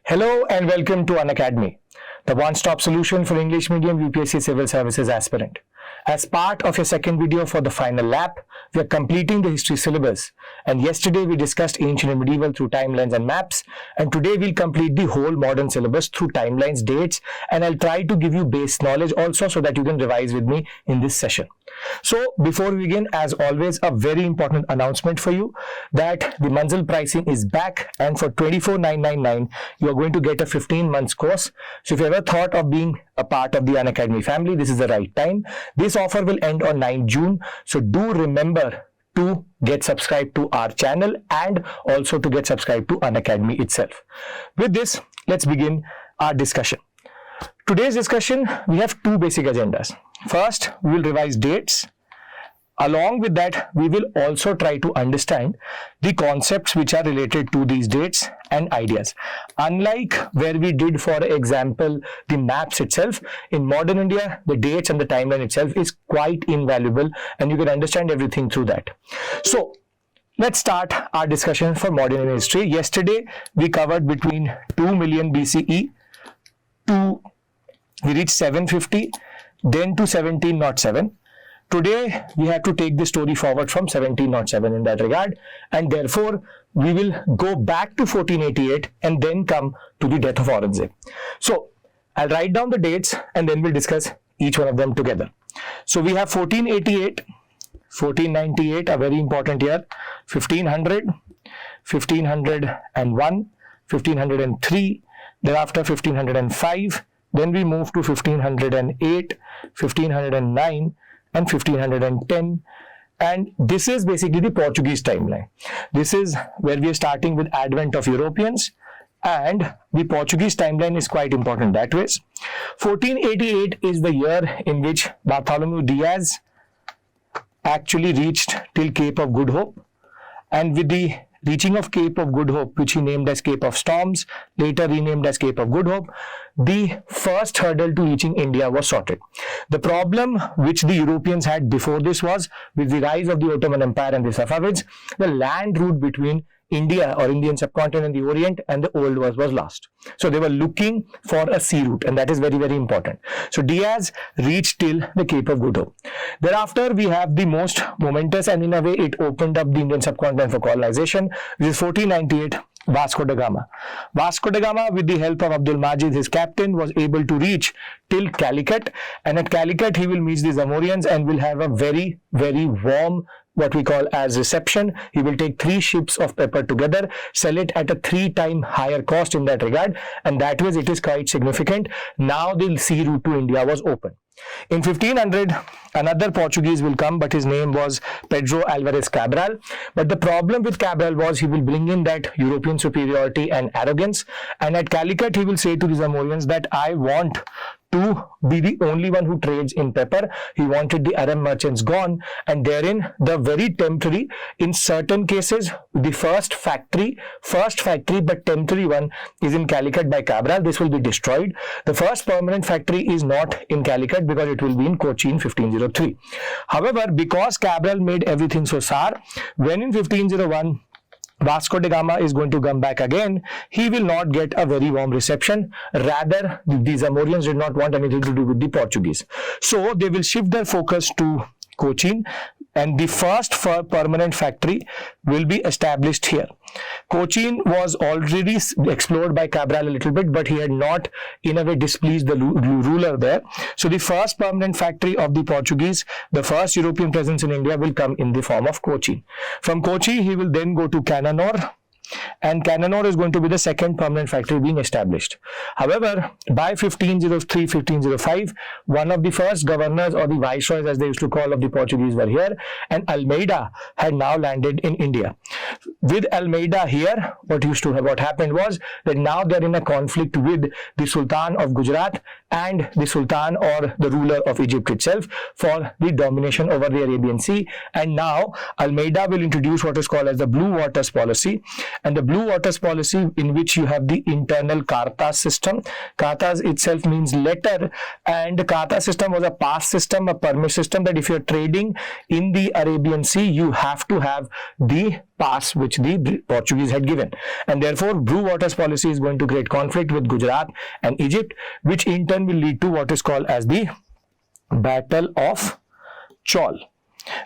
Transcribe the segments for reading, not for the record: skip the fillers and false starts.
Hello and welcome to Unacademy, the one-stop solution for English medium UPSC Civil Services aspirant. As part of your second video for the final lap, we are completing the history syllabus, and yesterday we discussed ancient and medieval through timelines and maps, and today we'll complete the whole modern syllabus through timelines, dates, and I'll try to give you base knowledge also so that you can revise with me in this session. So before we begin, as always, a very important announcement for you that the Manzil pricing is back, and for 24,999 you are going to get a 15 months course. So if you ever thought of being a part of the Unacademy family, this is the right time. This offer will end on 9 June. So do remember to get subscribed to our channel and also to get subscribed to Unacademy itself. With this, let's begin our discussion. Today's discussion, we have two basic agendas. First, we will revise dates. Along with that, we will also try to understand the concepts which are related to these dates and ideas. Unlike where we did, for example, the maps itself, in modern India, the dates and the timeline itself is quite invaluable and you can understand everything through that. So, let's start our discussion for modern Indian history. Yesterday, we covered between 2 million BCE to, we reached 750, then to 1707. Today, we have to take the story forward from 1707 in that regard, and therefore, we will go back to 1488 and then come to the death of Aurangzeb. So, I'll write down the dates and then we'll discuss each one of them together. So, we have 1488, 1498, a very important year, 1500, 1501, 1503, thereafter 1505, then we move to 1508, 1509, and 1510, and this is basically the Portuguese timeline. This is where we are starting with advent of Europeans, and the Portuguese timeline is quite important that way. 1488 is the year in which Bartholomew Diaz actually reached till Cape of Good Hope, and with the reaching of Cape of Good Hope, which he named as Cape of Storms, later renamed as Cape of Good Hope, the first hurdle to reaching India was sorted. The problem which the Europeans had before this was, with the rise of the Ottoman Empire and the Safavids, the land route between India or Indian subcontinent and the Orient and the Old World was lost. So they were looking for a sea route, and that is very, very important. So Diaz reached till the Cape of Good Hope. Thereafter, we have the most momentous, and in a way it opened up the Indian subcontinent for colonization, which is 1498, Vasco da Gama. Vasco da Gama, with the help of Abdul Majid, his captain, was able to reach till Calicut, and at Calicut he will meet the Zamorians and will have a very, very warm, what we call as reception. He will take 3 ships of pepper together, sell it at a 3-time higher cost in that regard, and that way it is quite significant. Now the sea route to India was open. In 1500, another Portuguese will come, but his name was Pedro Alvarez Cabral. But the problem with Cabral was he will bring in that European superiority and arrogance, and at Calicut he will say to the Zamorians that I want to be the only one who trades in pepper. He wanted the Arab merchants gone, and therein the very temporary, in certain cases, the first factory but temporary one is in Calicut by Cabral. This will be destroyed. The first permanent factory is not in Calicut because it will be in Kochi in 1503. However, because Cabral made everything so sour, when in 1501 Vasco da Gama is going to come back again, he will not get a very warm reception. Rather, the Zamorians did not want anything to do with the Portuguese. So they will shift their focus to Cochin, and the first permanent factory will be established here. Cochin was already explored by Cabral a little bit, but he had not in a way displeased the ruler there. So the first permanent factory of the Portuguese, the first European presence in India, will come in the form of Cochin. From Kochi, he will then go to Cananore, and Cananore is going to be the second permanent factory being established. However, by 1503, 1505, one of the first governors, or the viceroys as they used to call, of the Portuguese were here, and Almeida had now landed in India. With Almeida here, what happened was that now they are in a conflict with the Sultan of Gujarat and the Sultan, or the ruler of Egypt itself, for the domination over the Arabian Sea. And now Almeida will introduce what is called as the Blue Waters policy, and the blue waters policy, in which you have the internal Kartas system. Kartas itself means letter, and the Karta system was a pass system, a permit system, that if you're trading in the Arabian Sea, you have to have the pass which the Portuguese had given, and therefore blue waters policy is going to create conflict with Gujarat and Egypt, which in turn will lead to what is called as the Battle of Chaul.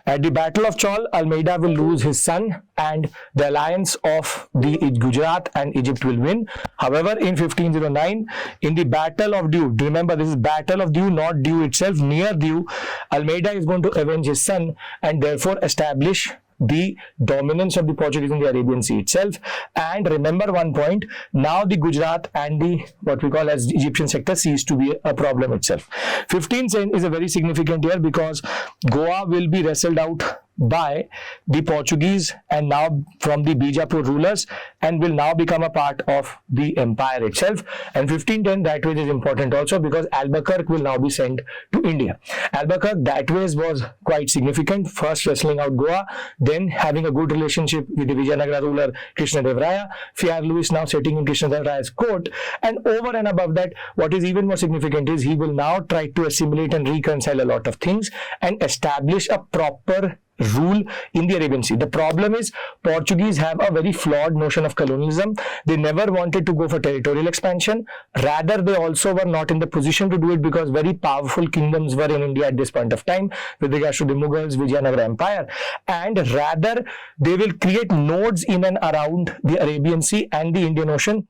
At the Battle of Chaul, Almeida will lose his son, and the alliance of the Gujarat and Egypt will win. However, in 1509, in the Battle of Diu, remember this is Battle of Diu, not Diu itself, near Diu, Almeida is going to avenge his son and therefore establish the dominance of the Portuguese in the Arabian Sea itself. And remember one point, now the Gujarat and the what we call as Egyptian sector cease to be a problem itself. 1510 is a very significant year because Goa will be wrestled out by the Portuguese and now from the Bijapur rulers, and will now become a part of the empire itself. And 1510 that way is important also because Albuquerque will now be sent to India. Albuquerque that way was quite significant, first wrestling out Goa, then having a good relationship with the Vijayanagara ruler Krishnadeva, Fyar Lewis now sitting in Krishnadevaraya's court, and over and above that, what is even more significant is he will now try to assimilate and reconcile a lot of things and establish a proper rule in the Arabian Sea. The problem is Portuguese have a very flawed notion of colonialism. They never wanted to go for territorial expansion. Rather, they also were not in the position to do it because very powerful kingdoms were in India at this point of time with regards to the Mughals, Vijayanagara Empire, and rather they will create nodes in and around the Arabian Sea and the Indian Ocean,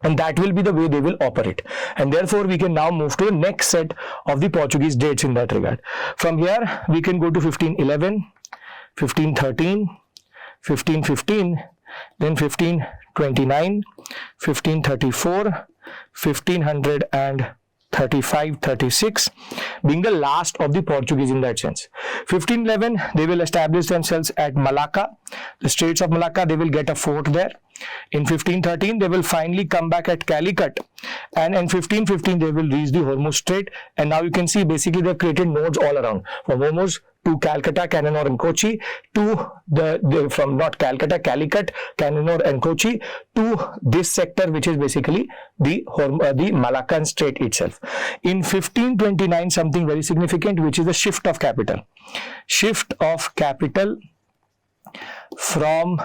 and that will be the way they will operate. And therefore, we can now move to the next set of the Portuguese dates in that regard. From here, we can go to 1511, 1513, 1515, then 1529, 1534, 1535-36 being the last of the Portuguese in that sense. 1511, they will establish themselves at Malacca, the Straits of Malacca. They will get a fort there. In 1513, they will finally come back at Calicut, and in 1515, they will reach the Hormuz Strait. And now you can see basically they've created nodes all around from Hormuz to Calcutta, Cananore and Kochi, to from not Calcutta, Calicut, Cananore and Kochi, to this sector which is basically the Malaccan Strait itself. In 1529, something very significant, which is the shift of capital. Shift of capital from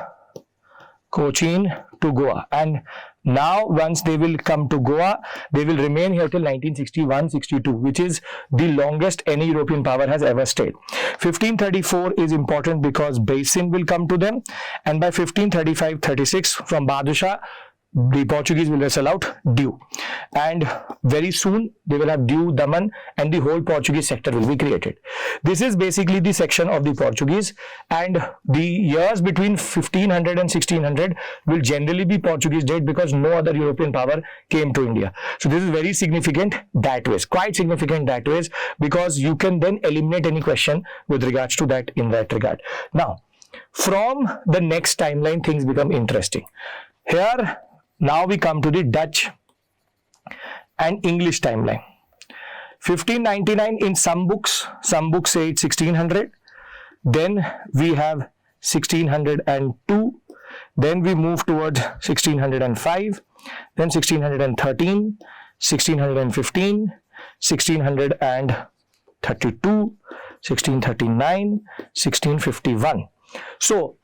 Cochin to Goa, and now once they will come to Goa, they will remain here till 1961-62, which is the longest any European power has ever stayed. 1534 is important because Basin will come to them, and by 1535-36 from Badshah, the Portuguese will wrestle out Diu, and very soon they will have Diu, Daman, and the whole Portuguese sector will be created. This is basically the section of the Portuguese, and the years between 1500 and 1600 will generally be Portuguese date because no other European power came to India. So this is very significant that ways, quite significant that ways, because you can then eliminate any question with regards to that in that regard. Now, from the next timeline, things become interesting. Here, now we come to the Dutch and English timeline. 1599 in some books say it's 1600. Then we have 1602. Then we move towards 1605. Then 1613, 1615, 1632, 1639, 1651. So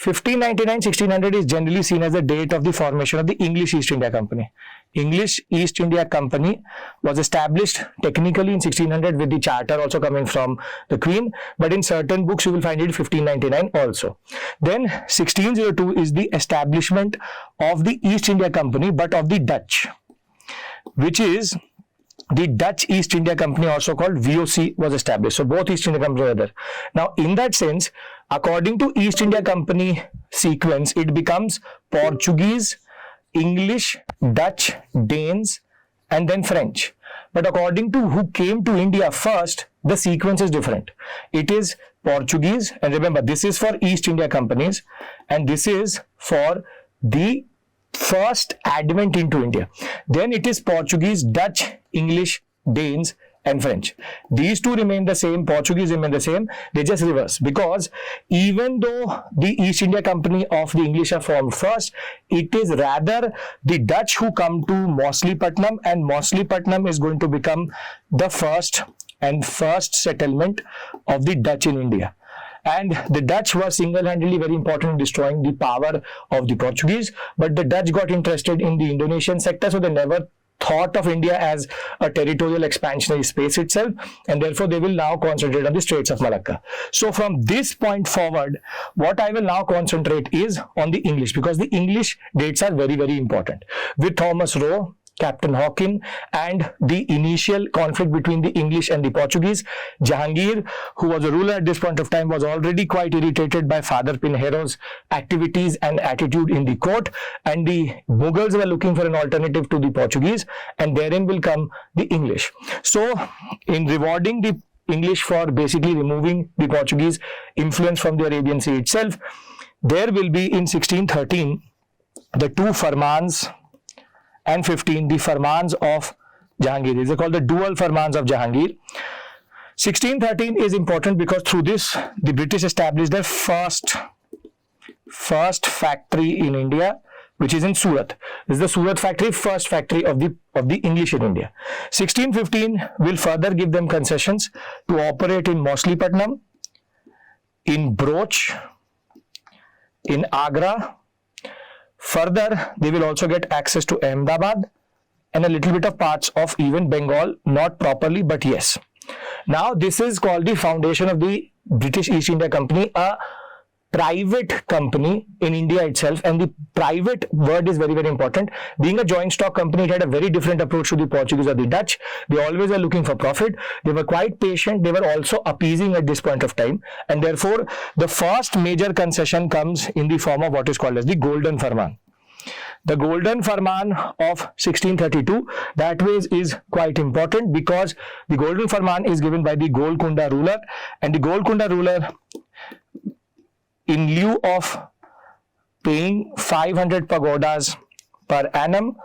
1599-1600 is generally seen as the date of the formation of the English East India Company. English East India Company was established technically in 1600 with the charter also coming from the Queen, but in certain books you will find it 1599 also. Then 1602 is the establishment of the East India Company, but of the Dutch, which is the Dutch East India Company, also called VOC, was established. So both East India Companies are there. Now in that sense, according to East India Company sequence, it becomes Portuguese, English, Dutch, Danes, and then French. But according to who came to India first, the sequence is different. It is Portuguese, and remember this is for East India Companies, and this is for the first advent into India. Then it is Portuguese, Dutch, English, Danes, and French. These two remain the same, Portuguese remain the same, they just reverse, because even though the East India Company of the English are formed first, it is rather the Dutch who come to Mauchlypatnam, and Mauchlypatnam is going to become the first settlement of the Dutch in India. And the Dutch were single-handedly very important in destroying the power of the Portuguese, but the Dutch got interested in the Indonesian sector, so they never thought of India as a territorial expansionary space itself, and therefore they will now concentrate on the Straits of Malacca. So from this point forward, what I will now concentrate is on the English, because the English dates are very, very important. With Thomas Roe, Captain Hawkin, and the initial conflict between the English and the Portuguese, Jahangir, who was a ruler at this point of time, was already quite irritated by Father Pinheiro's activities and attitude in the court, and the Mughals were looking for an alternative to the Portuguese, and therein will come the English. So, in rewarding the English for basically removing the Portuguese influence from the Arabian Sea itself, there will be in 1613 the two Farmans, and 15 the Farmans of Jahangir. These are called the dual Farmans of Jahangir. 1613 is important because through this the British established their first factory in India, which is in Surat. This is the Surat factory, first factory of the English in India. 1615 will further give them concessions to operate in Mauchlypatnam, in Broch, in Agra. Further, they will also get access to Ahmedabad and a little bit of parts of even Bengal, not properly, but yes. Now, this is called the foundation of the British East India Company, a private company in India itself, and the private word is very, very important. Being a joint stock company, it had a very different approach to the Portuguese or the Dutch. They always were looking for profit. They were quite patient. They were also appeasing at this point of time, and therefore the first major concession comes in the form of what is called as the Golden Farman. The Golden Farman of 1632, that way is quite important, because the Golden Farman is given by the Golconda ruler, and the Golconda ruler, in lieu of paying 500 pagodas per annum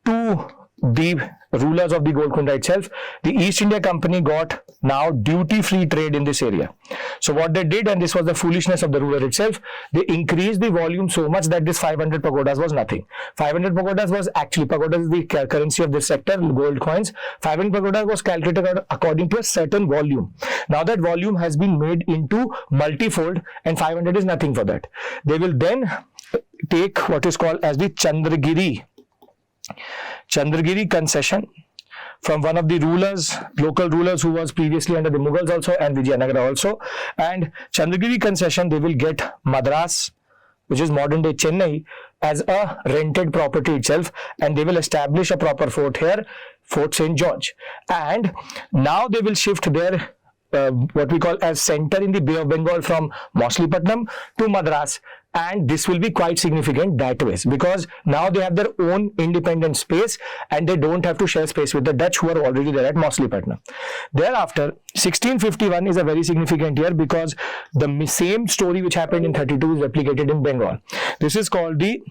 to the rulers of the Golconda itself, the East India Company got now duty-free trade in this area. So what they did, and this was the foolishness of the ruler itself, they increased the volume so much that this 500 pagodas was nothing. 500 pagodas was actually, pagodas is the currency of this sector, gold coins. 500 pagodas was calculated according to a certain volume. Now that volume has been made into multifold, and 500 is nothing for that. They will then take what is called as the Chandragiri concession from one of the rulers, local rulers, who was previously under the Mughals also, and Vijayanagara also. And Chandragiri concession, they will get Madras, which is modern day Chennai, as a rented property itself, and they will establish a proper fort here, Fort St. George. And now they will shift their what we call as center in the Bay of Bengal from Mauchlypatnam to Madras, and this will be quite significant that way, because now they have their own independent space and they don't have to share space with the Dutch, who are already there at Mauchlypatnam. Thereafter, 1651 is a very significant year, because the same story which happened in 32 is replicated in Bengal. This is called the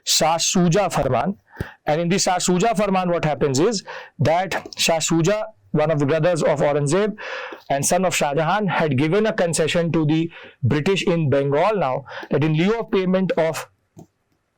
Shah Shuja Farman, and in the Shah Shuja Farman, what happens is that Shah Shuja, one of the brothers of Aurangzeb and son of Shah Jahan, had given a concession to the British in Bengal now, that in lieu of payment of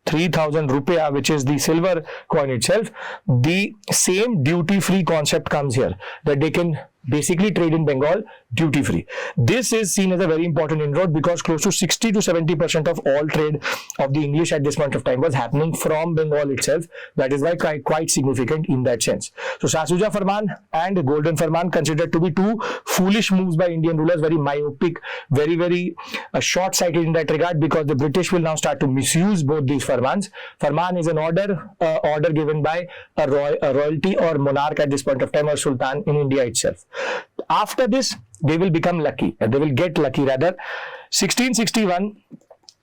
3,000 rupiah, which is the silver coin itself, the same duty-free concept comes here, that they can basically trade in Bengal duty-free. This is seen as a very important inroad, because close to 60 to 70% of all trade of the English at this point of time was happening from Bengal itself. That is why quite significant in that sense. So Shah Shuja Farman and Golden Farman considered to be two foolish moves by Indian rulers, very myopic, very, very short-sighted in that regard, because the British will now start to misuse both these Farmans. Farman is an order given by a royalty or monarch at this point of time, or sultan in India itself. After this, they will become lucky, they will get lucky rather. 1661,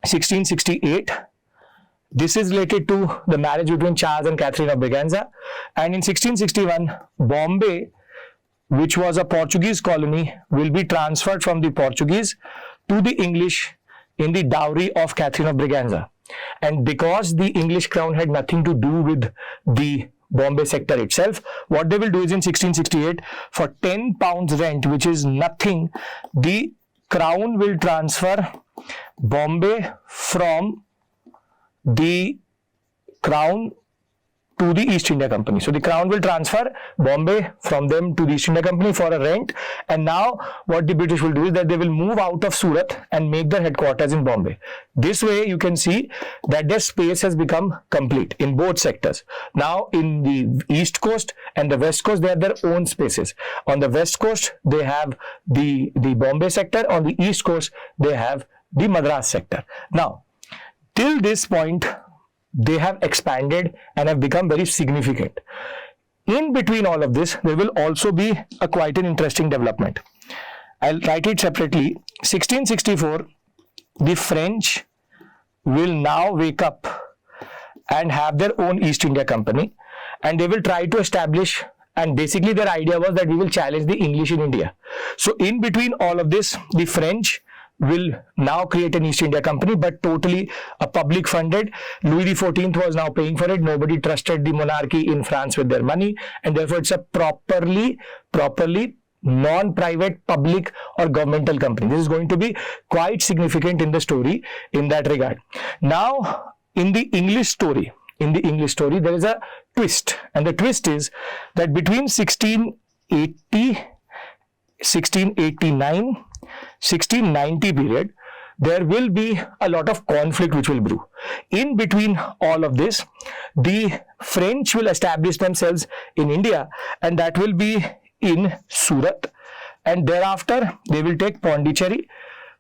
1668, this is related to the marriage between Charles and Catherine of Braganza. And in 1661, Bombay, which was a Portuguese colony, will be transferred from the Portuguese to the English in the dowry of Catherine of Braganza. And because the English crown had nothing to do with the Bombay sector itself. What they will do is in 1668, for 10 pounds rent, which is nothing, the crown will transfer Bombay from the crown to the East India Company. So the crown will transfer Bombay from them to the East India Company for a rent. And now what the British will do is that they will move out of Surat and make their headquarters in Bombay. This way you can see that their space has become complete in both sectors. Now in the East Coast and the West Coast, they have their own spaces. On the West Coast, they have the Bombay sector. On the East Coast, they have the Madras sector. Now, till this point, they have expanded and have become very significant. In between all of this, there will also be quite an interesting development. I'll write it separately. 1664, the French will now wake up and have their own East India Company, and they will try to establish, and basically their idea was that we will challenge the English in India. So in between all of this, the French will now create an East India Company, but totally public funded. Louis XIV was now paying for it. Nobody trusted the monarchy in France with their money, and therefore it's a properly non-private, public or governmental company. This is going to be quite significant in the story in that regard. Now, in the English story, there is a twist, and the twist is that between 1680, 1689, 1690 period, there will be a lot of conflict which will brew. In between all of this, the French will establish themselves in India, and that will be in Surat, and thereafter they will take Pondicherry.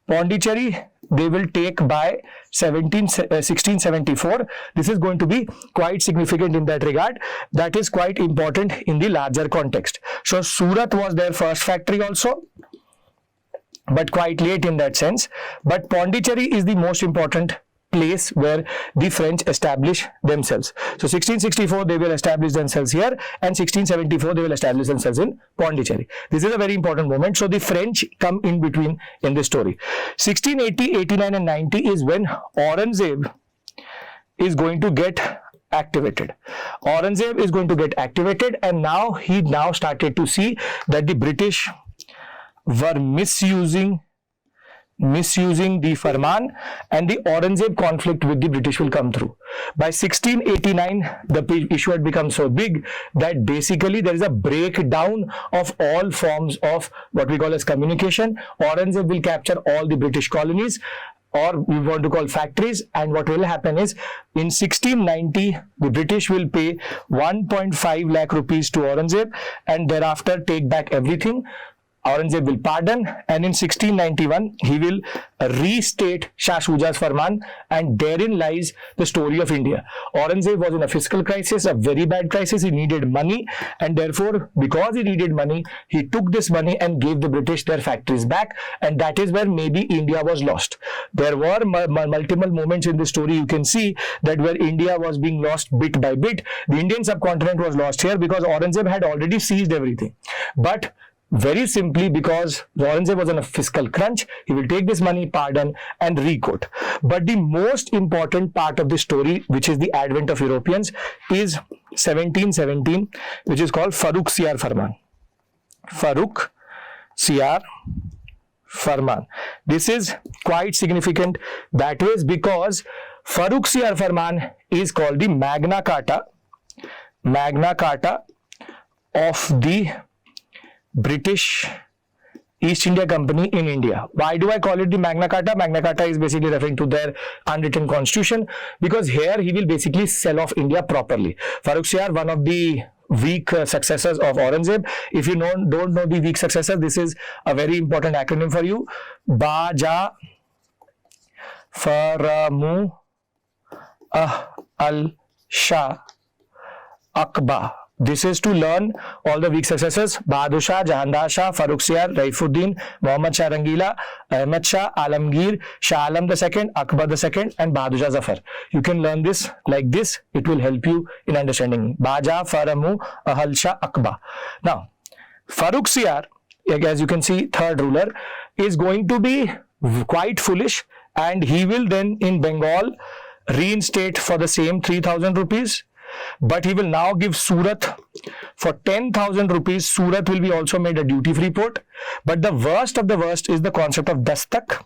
They will take by 1674. This is going to be quite significant in that regard. That is quite important in the larger context. So Surat was their first factory also, but quite late in that sense. But Pondicherry is the most important place where the French establish themselves. So 1664 they will establish themselves here, and 1674 they will establish themselves in Pondicherry. This is a very important moment. So the French come in between in this story. 1680, 89 and 90 is when Aurangzeb is going to get activated. Aurangzeb is going to get activated, and now he started to see that the British were misusing the Farman, and the Aurangzeb conflict with the British will come through. By 1689, the issue had become so big that basically there is a breakdown of all forms of what we call as communication. Aurangzeb will capture all the British colonies, or we want to call factories, and what will happen is in 1690 the British will pay 1.5 lakh rupees to Aurangzeb, and thereafter take back everything. Aurangzeb will pardon, and in 1691 he will restate Shah Shuja's Farman, and therein lies the story of India. Aurangzeb was in a fiscal crisis, a very bad crisis. He needed money, and therefore because he needed money, he took this money and gave the British their factories back, and that is where maybe India was lost. There were multiple moments in the story you can see that where India was being lost bit by bit. The Indian subcontinent was lost here because Aurangzeb had already seized everything. But very simply because Aurangzeb was on a fiscal crunch, he will take this money, pardon, and recode. But the most important part of the story, which is the advent of Europeans, is 1717, which is called Farrukh Siyar Farman. Farrukh Siyar Farman. This is quite significant that way because Farrukh Siyar Farman is called the Magna Carta of the British East India Company in India. Why do I call it the Magna Carta? Magna Carta is basically referring to their unwritten constitution, because here he will basically sell off India properly. Farrukh Siyar, one of the weak successors of Aurangzeb. If you don't know the weak successors, this is a very important acronym for you. Baja Faramu Al Shah Akba. This is to learn all the weak successors: Bahadur Shah, Jahandar Shah, Farrukh Siyar, Raifuddin, Muhammad Shah Rangila, Ahmad Shah, Alamgir, Shah Alam II, Akbar II, and Bahadur Shah Zafar. You can learn this like this. It will help you in understanding. Baja Faramu Ahal Shah Akba. Now, Farrukh Siyar, as you can see, third ruler, is going to be quite foolish, and he will then in Bengal reinstate for the same 3,000 rupees. but he will now give Surat for 10,000 rupees. Surat will be also made a duty-free port. But the worst of the worst is the concept of Dastak.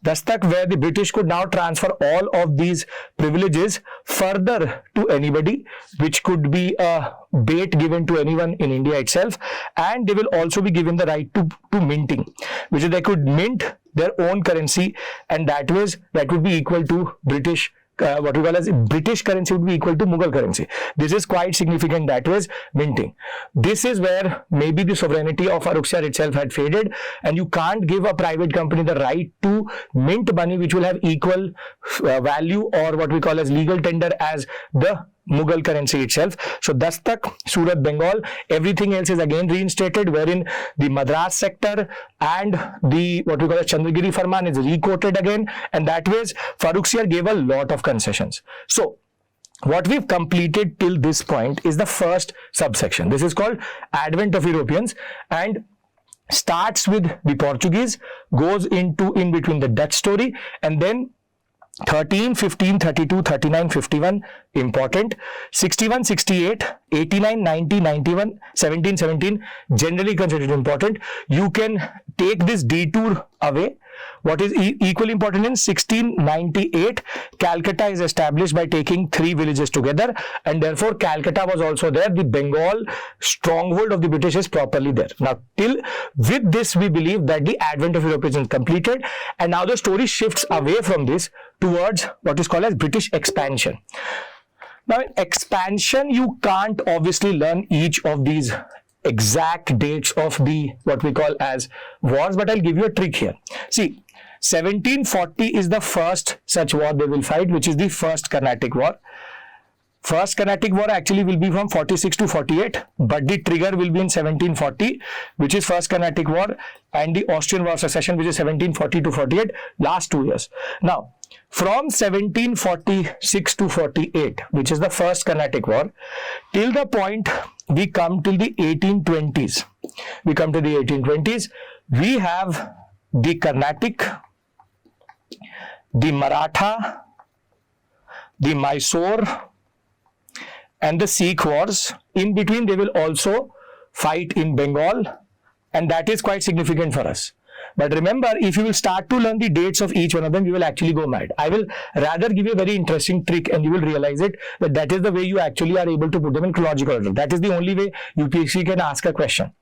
Dastak, where the British could now transfer all of these privileges further to anybody, which could be a bait given to anyone in India itself, and they will also be given the right to minting, which is they could mint their own currency, and that would be equal to British. What we call as British currency would be equal to Mughal currency. This is quite significant, that was minting. This is where maybe the sovereignty of Farrukhsiyar itself had faded, and you can't give a private company the right to mint money which will have equal value or what we call as legal tender as the Mughal currency itself. So Dastak, Surat, Bengal, everything else is again reinstated, wherein the Madras sector and the what we call as Chandragiri Farman is re-quoted again, and that way Farrukhsiyar gave a lot of concessions. So what we've completed till this point is the first subsection. This is called Advent of Europeans, and starts with the Portuguese, goes into in between the Dutch story, and then 13, 15, 32, 39, 51, important. 61, 68, 89, 90, 91, 17, 17, generally considered important. You can take this detour away. What is equally important in 1698, Calcutta is established by taking 3 villages together, and therefore Calcutta was also there. The Bengal stronghold of the British is properly there. Now, with this, we believe that the advent of Europeans is completed, and now the story shifts away from this towards what is called as British expansion. Now, in expansion, you can't obviously learn each of these exact dates of the what we call as wars, but I'll give you a trick here. See, 1740 is the first such war they will fight, which is the First Carnatic War. First Carnatic War actually will be from 46 to 48, but the trigger will be in 1740, which is First Carnatic War, and the Austrian War of Succession, which is 1740 to 48, last 2 years. Now, from 1746 to 48, which is the First Carnatic War, till the point we come till the 1820s. We come to the 1820s, we have the Carnatic, the Maratha, the Mysore, and the Sikh wars. In between, they will also fight in Bengal, and that is quite significant for us. But remember, if you will start to learn the dates of each one of them, you will actually go mad. I will rather give you a very interesting trick, and you will realize it, that is the way you actually are able to put them in chronological order. That is the only way UPSC can ask a question.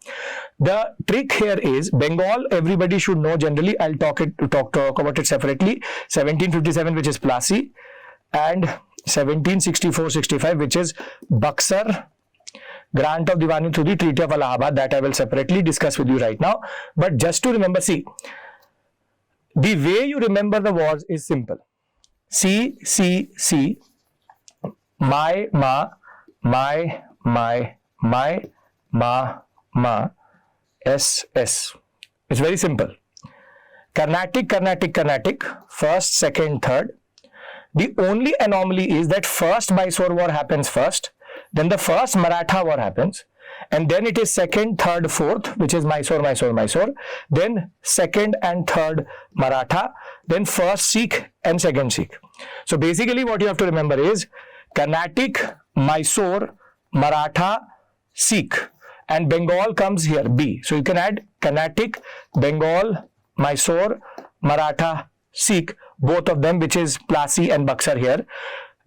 The trick here is Bengal, everybody should know generally. I'll talk about it separately. 1757, which is Plassey, and 1764-65, which is Buxar, grant of Diwani through the Treaty of Allahabad, that I will separately discuss with you right now. But just to remember, see, the way you remember the wars is simple. C, my, ma, S. It's very simple. Carnatic, first, second, third. The only anomaly is that first Mysore war happens first, then the first Maratha war happens, and then it is second, third, fourth, which is Mysore, then second and third Maratha, then first Sikh and second Sikh. So basically what you have to remember is Carnatic, Mysore, Maratha, Sikh, and Bengal comes here, B. So you can add Carnatic, Bengal, Mysore, Maratha, Sikh, both of them, which is Plassey and Buxar here.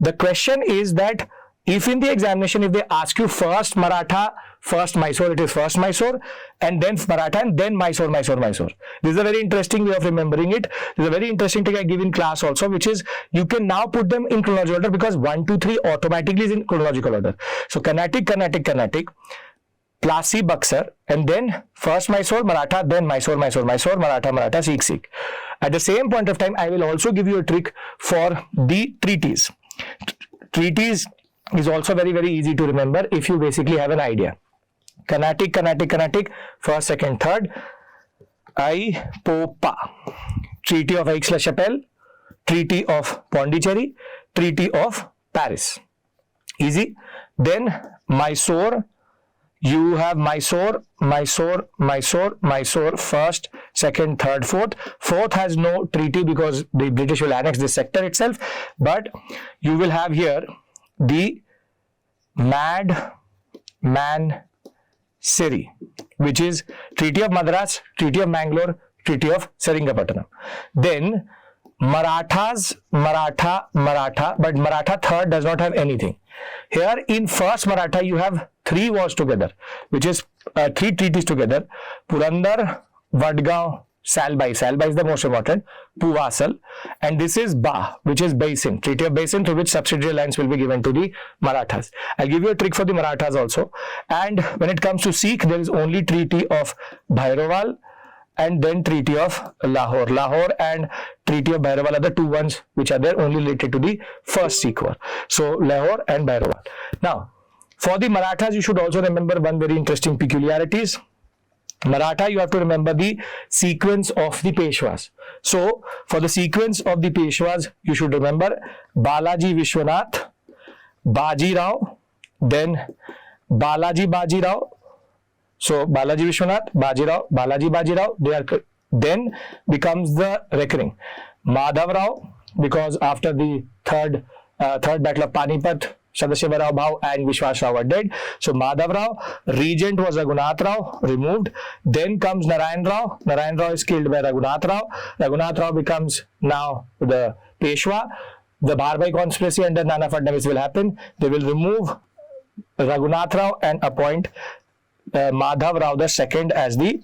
The question is that if in the examination, if they ask you first Maratha, first Mysore, it is first Mysore, and then Maratha, and then Mysore. This is a very interesting way of remembering it. This is a very interesting thing I give in class also, which is you can now put them in chronological order, because 1, 2, 3 automatically is in chronological order. So Carnatic, Plassey, Buxar, and then first Mysore, Maratha, then Mysore, Maratha, Sikh. At the same point of time, I will also give you a trick for the treaties. Treaties is also very, very easy to remember if you basically have an idea. Carnatic, first, second, third. IPOPA, Treaty of Aix-la-Chapelle, Treaty of Pondicherry, Treaty of Paris. Easy. Then Mysore. You have Mysore, first, second, third, fourth. Fourth has no treaty because the British will annex this sector itself. But you will have here the Madman Siri, which is Treaty of Madras, Treaty of Mangalore, Treaty of Seringapatanam. Then Marathas, Maratha, but Maratha third does not have anything. Here in first Maratha you have three wars together, which is three treaties together. Purandar, Vadgaon, Salbai is the most important, Puvasal, and this is Ba, which is Basin, Treaty of Basin, through which subsidiary lands will be given to the Marathas. I'll give you a trick for the Marathas also. And when it comes to Sikh, there is only Treaty of Bhairoval and then Treaty of Lahore. Lahore and Treaty of Bhairoval are the two ones which are there, only related to the first Sikh war. So Lahore and Bhairoval. Now, for the Marathas, you should also remember one very interesting peculiarities. Maratha, you have to remember the sequence of the Peshwas. So, for the sequence of the Peshwas, you should remember Balaji Vishwanath, Baji Rao, then Balaji Rao. So, Balaji Vishwanath, Baji Rao, Baji Rao, they are then becomes the recurring. Madhav Rao, because after the third battle of Panipat, Sadashiva Rao Bhau and Vishwas Rao were dead. So Madhav Rao, regent was Raghunath Rao, removed. Then comes Narayana Rao. Narayana Rao is killed by Raghunath Rao. Raghunath Rao becomes now the Peshwa. The Bharbai conspiracy under Nana Fadnavis will happen. They will remove Raghunath Rao and appoint Madhav Rao II as the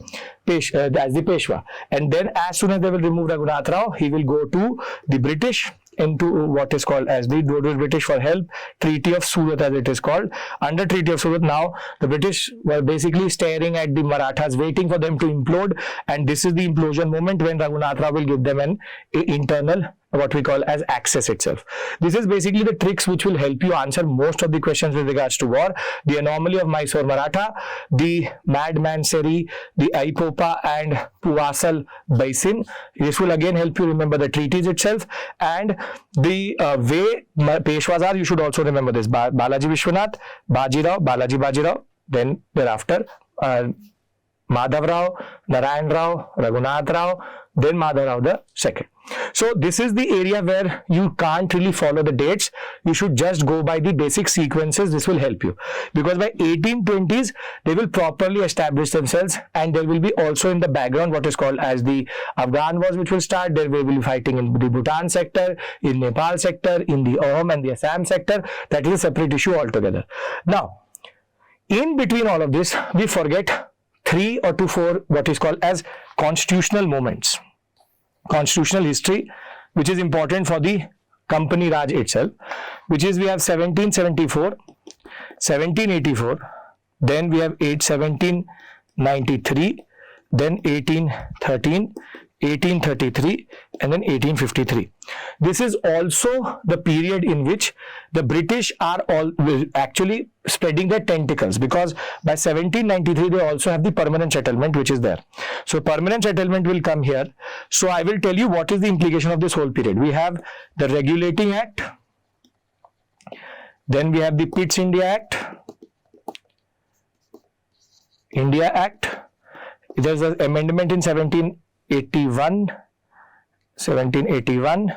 Peshwa. And then as soon as they will remove Raghunath Rao, he will go to the British, into what is called as the British for help, Treaty of Surat as it is called. Under Treaty of Surat, now the British were basically staring at the Marathas, waiting for them to implode, and this is the implosion moment when Raghunath Rao will give them an internal, what we call as access itself. This is basically the tricks which will help you answer most of the questions with regards to war. The anomaly of Mysore Maratha, the Madman Seri, the Aipopa and Puvasal Basin. This will again help you remember the treaties itself, and the way Peshwas are, you should also remember this. Balaji Vishwanath, Balaji Rao, then thereafter Madhav Rao, Narayan Rao, Raghunath Rao, then Madhav Rao II. So this is the area where you can't really follow the dates. You should just go by the basic sequences. This will help you, because by 1820s they will properly establish themselves, and there will be also in the background what is called as the Afghan wars which will start. There will be fighting in the Bhutan sector, in Nepal sector, in the Ahom and the Assam sector. That is a separate issue altogether. Now, in between all of this, we forget 3 to 4 what is called as constitutional moments. Constitutional history, which is important for the company Raj itself, which is we have 1774, 1784, then we have 1793, then 1813, 1833, and then 1853. This is also the period in which the British are all actually spreading their tentacles, because by 1793 they also have the permanent settlement which is there. So permanent settlement will come here. So I will tell you what is the implication of this whole period. We have the Regulating Act, then we have the Pitt's India Act, there's an amendment in 1781,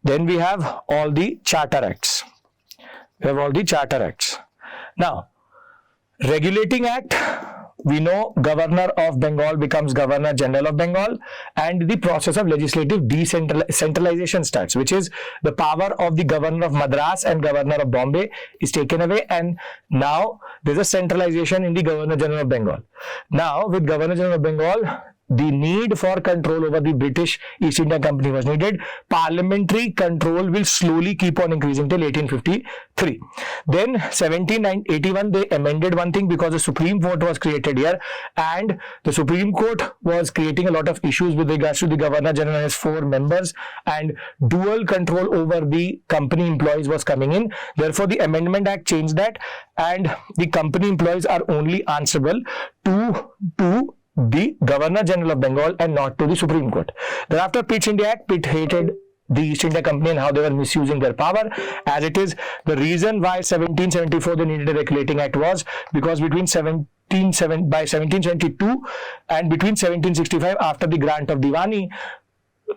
then we have all the Charter Acts. Now, Regulating Act, we know Governor of Bengal becomes Governor General of Bengal, and the process of legislative decentralization starts, which is the power of the Governor of Madras and Governor of Bombay is taken away, and now there is a centralization in the Governor General of Bengal. Now, with Governor General of Bengal, the need for control over the British East India Company was needed. Parliamentary control will slowly keep on increasing till 1853. Then 1781 they amended one thing, because the Supreme Court was created here, and the Supreme Court was creating a lot of issues with regards to the Governor General and his 4 members, and dual control over the company employees was coming in. Therefore, the Amendment Act changed that, and the company employees are only answerable to the Governor General of Bengal and not to the Supreme Court. Thereafter, Pitt's India Act, Pitt hated the East India Company and how they were misusing their power. As it is, the reason why 1774 they needed a Regulating Act was because between 1772 and between 1765, after the grant of Diwani,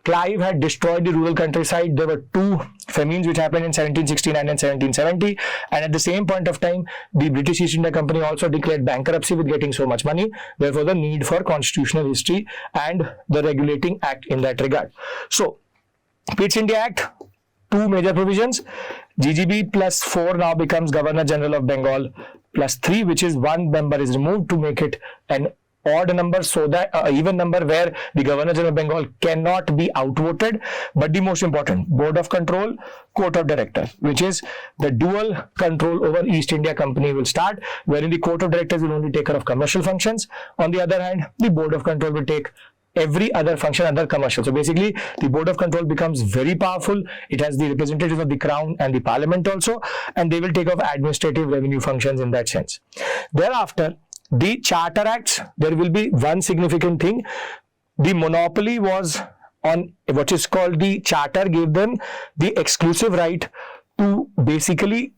Clive had destroyed the rural countryside. There were two famines which happened in 1769 and 1770, and at the same point of time, the British East India Company also declared bankruptcy with getting so much money. Therefore, the need for constitutional history and the regulating act in that regard. So, Pitt's India Act, two major provisions. GGB plus 4 now becomes Governor General of Bengal plus 3, which is one member is removed to make it an odd number, so that even number where the Governor General of Bengal cannot be outvoted. But the most important, Board of Control, Court of Directors, which is the dual control over East India Company will start, wherein the Court of Directors will only take care of commercial functions. On the other hand, the Board of Control will take every other function under commercial. So basically, the Board of Control becomes very powerful. It has the representatives of the Crown and the Parliament also, and they will take off administrative revenue functions in that sense. Thereafter, the Charter Acts, there will be one significant thing. The monopoly was on what is called the Charter, gave them the exclusive right to basically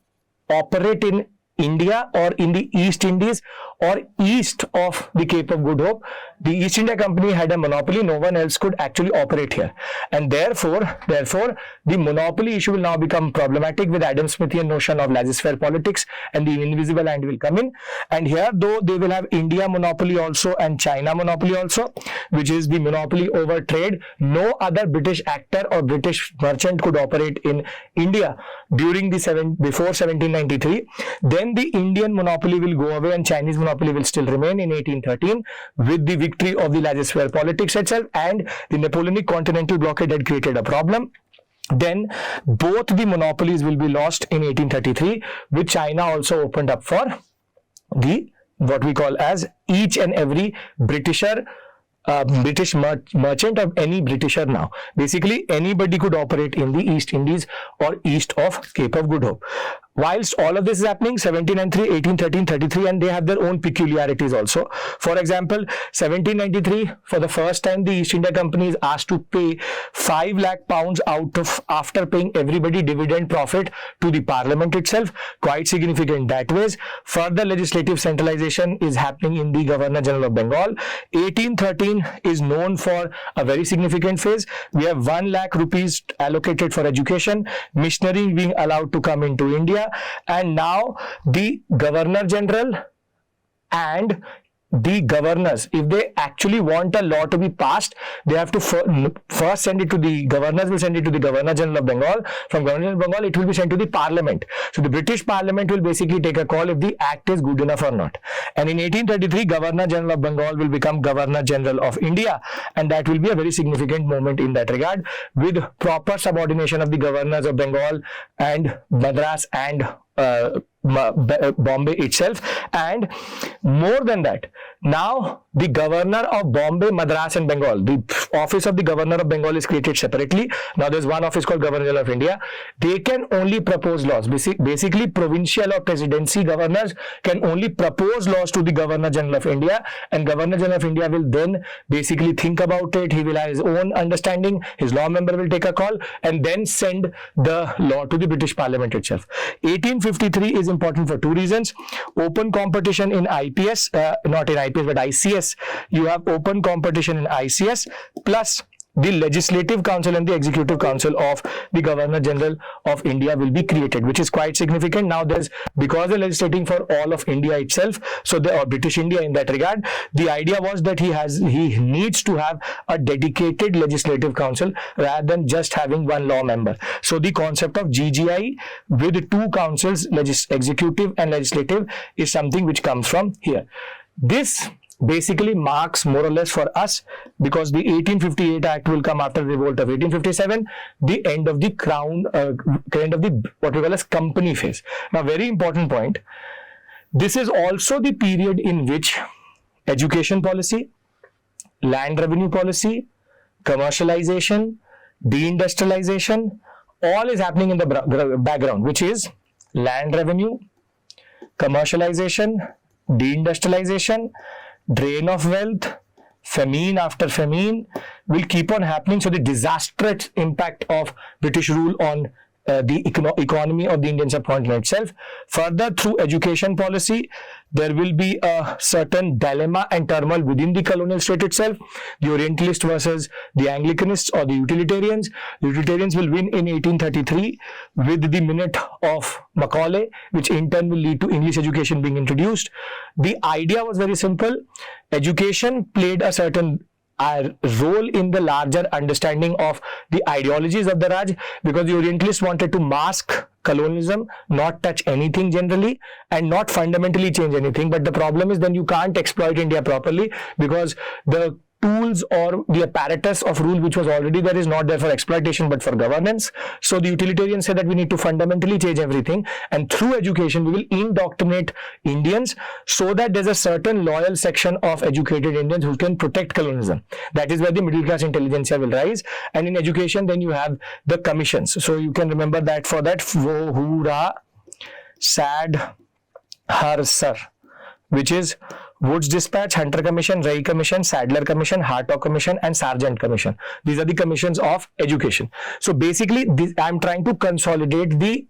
operate in India or in the East Indies or east of the Cape of Good Hope. The East India Company had a monopoly. No one else could actually operate here. And therefore, the monopoly issue will now become problematic with Adam Smithian notion of laissez-faire politics, and the invisible hand will come in. And here, though, they will have India monopoly also and China monopoly also, which is the monopoly over trade. No other British actor or British merchant could operate in India during the before 1793. Then the Indian monopoly will go away and Chinese monopoly will still remain in 1813 with the victory of the laissez-faire politics itself, and the Napoleonic continental blockade had created a problem. Then both the monopolies will be lost in 1833, with China also opened up for the what we call as each and every Britisher, British merchant of any Britisher now. Basically, anybody could operate in the East Indies or east of Cape of Good Hope. Whilst all of this is happening, 1793, 1813, 33, and they have their own peculiarities also. For example, 1793, for the first time, the East India Company is asked to pay 5 lakh pounds out of, after paying everybody dividend profit to the Parliament itself. Quite significant that ways. Further legislative centralization is happening in the Governor General of Bengal. 1813 is known for a very significant phase. We have 1 lakh rupees allocated for education, missionary being allowed to come into India. And now the Governor General and the governors, if they actually want a law to be passed, they have to first send it to the governors, will send it to the Governor General of Bengal. From Governor General of Bengal, it will be sent to the Parliament. So the British Parliament will basically take a call if the act is good enough or not. And in 1833, Governor General of Bengal will become Governor General of India, and that will be a very significant moment in that regard, with proper subordination of the governors of Bengal and Madras and Bombay itself. And more than that, now the Governor of Bombay, Madras and Bengal, the office of the Governor of Bengal is created separately. Now there's one office called Governor General of India. They can only propose laws. Basically, provincial or presidency governors can only propose laws to the Governor General of India, and Governor General of India will then basically think about it. He will have his own understanding. His law member will take a call and then send the law to the British Parliament itself. 1853 is important for two reasons. Open competition in IPS, not in IPS but ICS. You have open competition in ICS, plus the Legislative Council and the Executive Council of the Governor General of India will be created, which is quite significant. Now there's, because they're legislating for all of India itself, so the or British India in that regard, the idea was that he needs to have a dedicated Legislative Council rather than just having one law member. So the concept of GGI with two councils, executive and legislative, is something which comes from here. This basically marks more or less for us, because the 1858 Act will come after the revolt of 1857, the end of the crown, end of the what we call as company phase. Now, very important point, this is also the period in which education policy, land revenue policy, commercialization, deindustrialization, all is happening in the background, which is land revenue, commercialization, deindustrialization, drain of wealth, famine after famine will keep on happening. So the disastrous impact of British rule on the economy of the Indian subcontinent itself. Further, through education policy, there will be a certain dilemma and turmoil within the colonial state itself. The Orientalists versus the Anglicanists or the Utilitarians. The Utilitarians will win in 1833 with the Minute of Macaulay, which in turn will lead to English education being introduced. The idea was very simple. Education played a certain role in the larger understanding of the ideologies of the Raj, because the Orientalists wanted to mask colonialism, not touch anything generally, and not fundamentally change anything. But the problem is then you can't exploit India properly, because the tools or the apparatus of rule which was already there is not there for exploitation but for governance. So the utilitarians said that we need to fundamentally change everything, and through education we will indoctrinate Indians so that there's a certain loyal section of educated Indians who can protect colonialism. That is where the middle class intelligentsia will rise. And in education then you have the commissions. So you can remember that for that Vohura Sad Har Sir, which is Wood's Dispatch, Hunter Commission, Ray Commission, Sadler Commission, Hartog Commission, and Sargent Commission. These are the commissions of education. So basically, I'm trying to consolidate the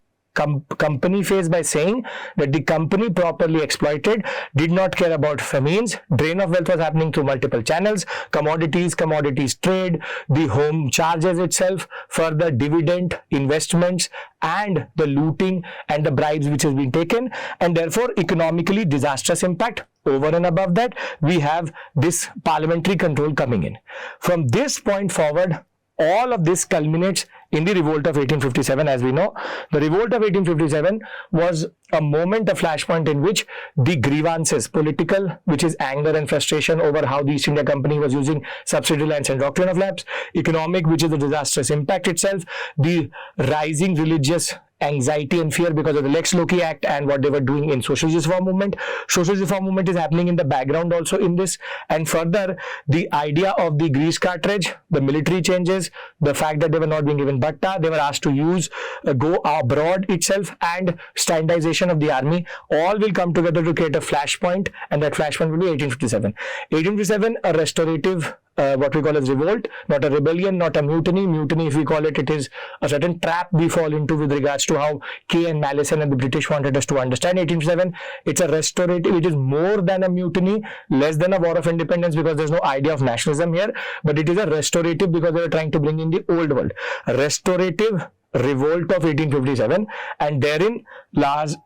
company phase by saying that the company properly exploited, did not care about famines, drain of wealth was happening through multiple channels, commodities trade, the home charges itself, further dividend, investments, and the looting and the bribes which has been taken, and therefore economically disastrous impact. Over and above that, we have this parliamentary control coming in. From this point forward, all of this culminates in the revolt of 1857. As we know, the revolt of 1857 was a moment, a flashpoint in which the grievances, political, which is anger and frustration over how the East India Company was using subsidy lands and doctrine of lapse, economic, which is the disastrous impact itself, the rising religious anxiety and fear because of the Lex Loci Act and what they were doing in socialist reform movement. Socialist reform movement is happening in the background also in this, and further the idea of the grease cartridge, the military changes, the fact that they were not being given batta, they were asked to use go abroad itself, and standardization of the army, all will come together to create a flashpoint, and that flashpoint will be 1857. 1857, a restorative what we call as revolt, not a rebellion, not a mutiny. Mutiny, if we call it, it is a certain trap we fall into with regards to how Kay and Mallison and the British wanted us to understand 1857. It's a restorative, it is more than a mutiny, less than a war of independence, because there's no idea of nationalism here, but it is a restorative because they were trying to bring in the old world. A restorative revolt of 1857, and therein lies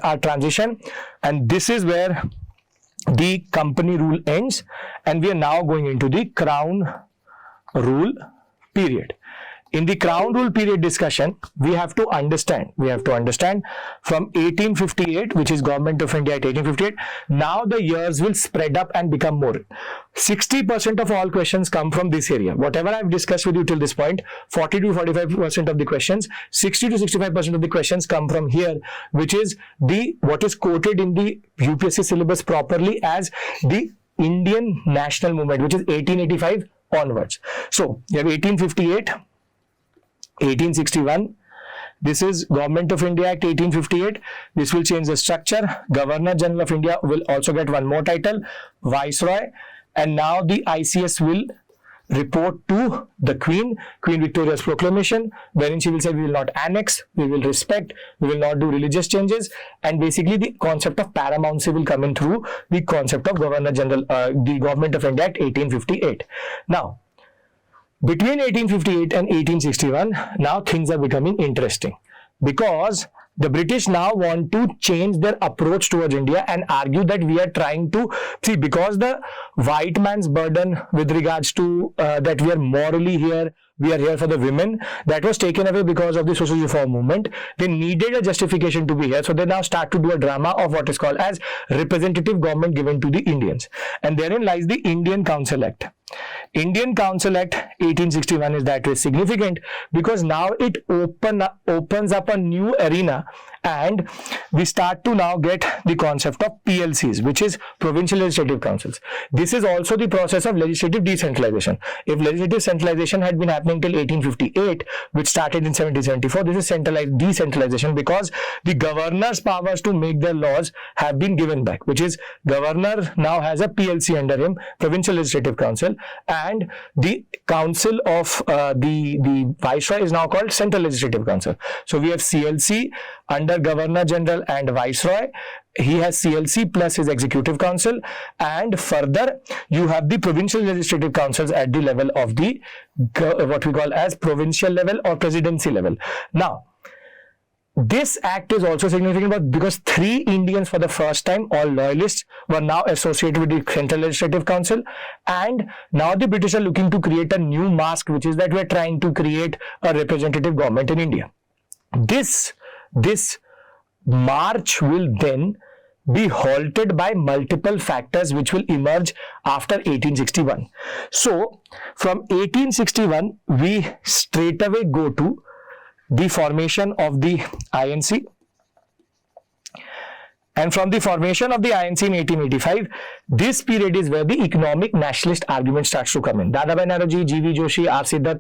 our transition, and this is where the company rule ends, and we are now going into the crown rule period. In the crown rule period discussion, we have to understand from 1858, which is Government of India at 1858, now the years will spread up and become more. 60% of all questions come from this area. Whatever I've discussed with you till this point, 40 to 45% of the questions, 60 to 65% of the questions come from here, which is what is quoted in the UPSC syllabus properly as the Indian national movement, which is 1885 onwards. So you have 1858, 1861, this is Government of India Act 1858. This will change the structure. Governor General of India will also get one more title, Viceroy, and now the ICS will report to the Queen Victoria's proclamation, wherein she will say we will not annex, we will respect, we will not do religious changes, and basically the concept of paramountcy will come in through the concept of Governor General, the Government of India Act 1858. Now, between 1858 and 1861, now things are becoming interesting, because the British now want to change their approach towards India and argue that we are trying to see, because the white man's burden with regards to that we are morally here, we are here for the women, that was taken away because of the social reform movement. They needed a justification to be here, so they now start to do a drama of what is called as representative government given to the Indians, and therein lies the Indian Council Act. Indian Council Act 1861 is that way significant because now it opens up a new arena and we start to now get the concept of PLCs, which is provincial legislative councils. This is also the process of legislative decentralization. If legislative centralization had been happening till 1858, which started in 1774, this is centralized decentralization, because the governor's powers to make their laws have been given back, which is governor now has a PLC under him, provincial legislative council, and the council of the viceroy is now called central legislative council. So we have CLC under governor general and viceroy. He has CLC plus his executive council, and further you have the provincial legislative councils at the level of the what we call as provincial level or presidency level. Now this act is also significant because 3 Indians for the first time, all loyalists, were now associated with the Central Legislative Council, and now the British are looking to create a new mask, which is that we are trying to create a representative government in India. This march will then be halted by multiple factors which will emerge after 1861. So from 1861, we straight away go to the formation of the INC, and from the formation of the INC in 1885, this period is where the economic nationalist argument starts to come in. Dadabhai Naoroji, G.V. Joshi, R. Siddharth,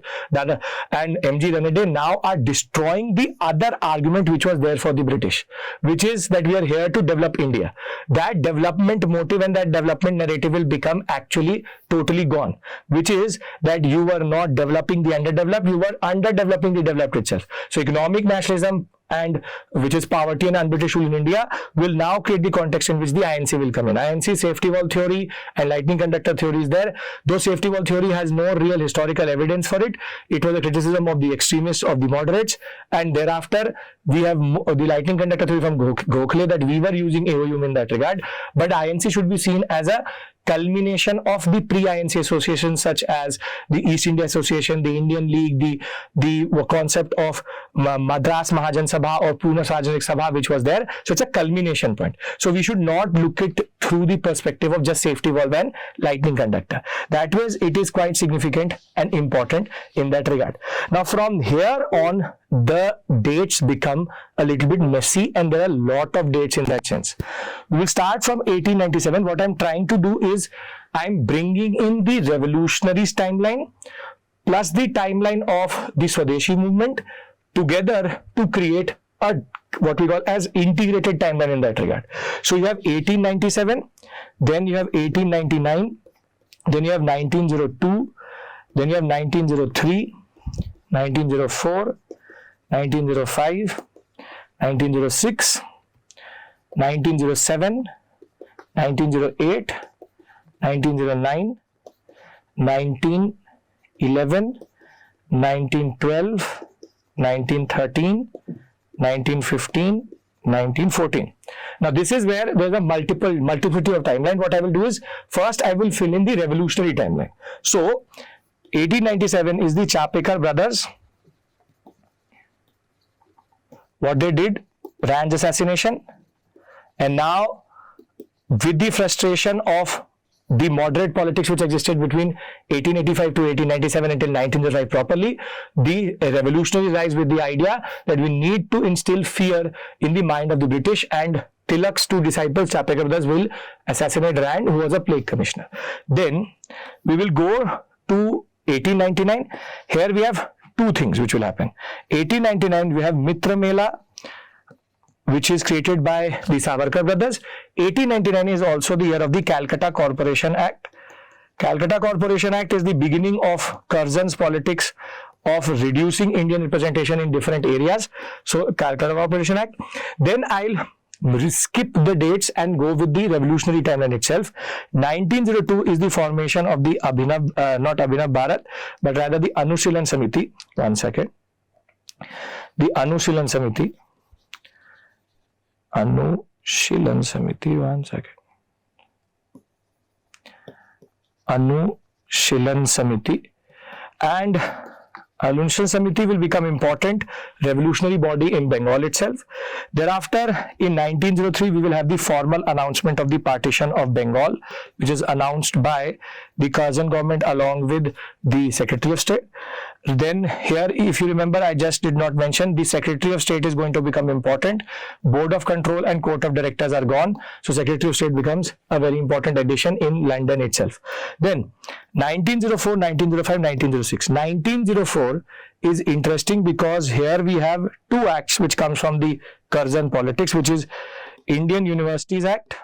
and M.G. Ranade now are destroying the other argument which was there for the British, which is that we are here to develop India. That development motive and that development narrative will become actually totally gone, which is that you were not developing the underdeveloped, you were underdeveloping the developed itself. So economic nationalism, and which is poverty and un-British rule in India, will now create the context in which the INC will come in. INC safety valve theory and lightning conductor theory is there. Though safety valve theory has no real historical evidence for it, it was a criticism of the extremists, of the moderates, and thereafter we have the lightning conductor theory from Gokhale, that we were using AOUM in that regard. But INC should be seen as a culmination of the pre-INC associations such as the East India Association, the Indian League, the concept of Madras Mahajan Sabha or Pune Sarjanik Sabha, which was there. So it's a culmination point. So we should not look at it through the perspective of just safety valve and lightning conductor. That was, it is quite significant and important in that regard. Now from here on, the dates become a little bit messy, and there are a lot of dates in that sense. We will start from 1897. What I'm trying to do is I'm bringing in the revolutionaries timeline plus the timeline of the Swadeshi movement together to create a what we call as integrated timeline in that regard. So you have 1897, then you have 1899, then you have 1902, then you have 1903, 1904, 1905, 1906, 1907, 1908, 1909, 1911, 1912, 1913, 1915, 1914. Now this is where there's a multiplicity of timeline. What I will do is first I will fill in the revolutionary timeline. So 1897 is the Chapekar brothers. What they did, Ran's assassination, and now with the frustration of the moderate politics which existed between 1885 to 1897 until 1905 properly, the revolutionaries rise with the idea that we need to instill fear in the mind of the British, and Tilak's 2 disciples, Chapekar brothers, will assassinate Rand, who was a plague commissioner. Then we will go to 1899. Here we have 2 things which will happen. 1899 we have Mitra Mela, which is created by the Savarkar brothers. 1899 is also the year of the Calcutta Corporation Act. Calcutta Corporation Act is the beginning of Curzon's politics of reducing Indian representation in different areas. So Calcutta Corporation Act. Then I'll skip the dates and go with the revolutionary timeline itself. 1902 is the formation of the not Abhinav Bharat, but rather the Anushilan Samiti. One second. The Anushilan Samiti. Anushilan Samiti. One second. Anushilan Samiti. And Anushilan Samiti will become important revolutionary body in Bengal itself. Thereafter, in 1903, we will have the formal announcement of the partition of Bengal, which is announced by the Curzon government along with the Secretary of State. Then here, if you remember, I just did not mention, the Secretary of State is going to become important. Board of Control and Court of Directors are gone. So Secretary of State becomes a very important addition in London itself. Then 1904, 1905, 1906. 1904 is interesting because here we have two acts which comes from the Curzon politics, which is Indian Universities Act,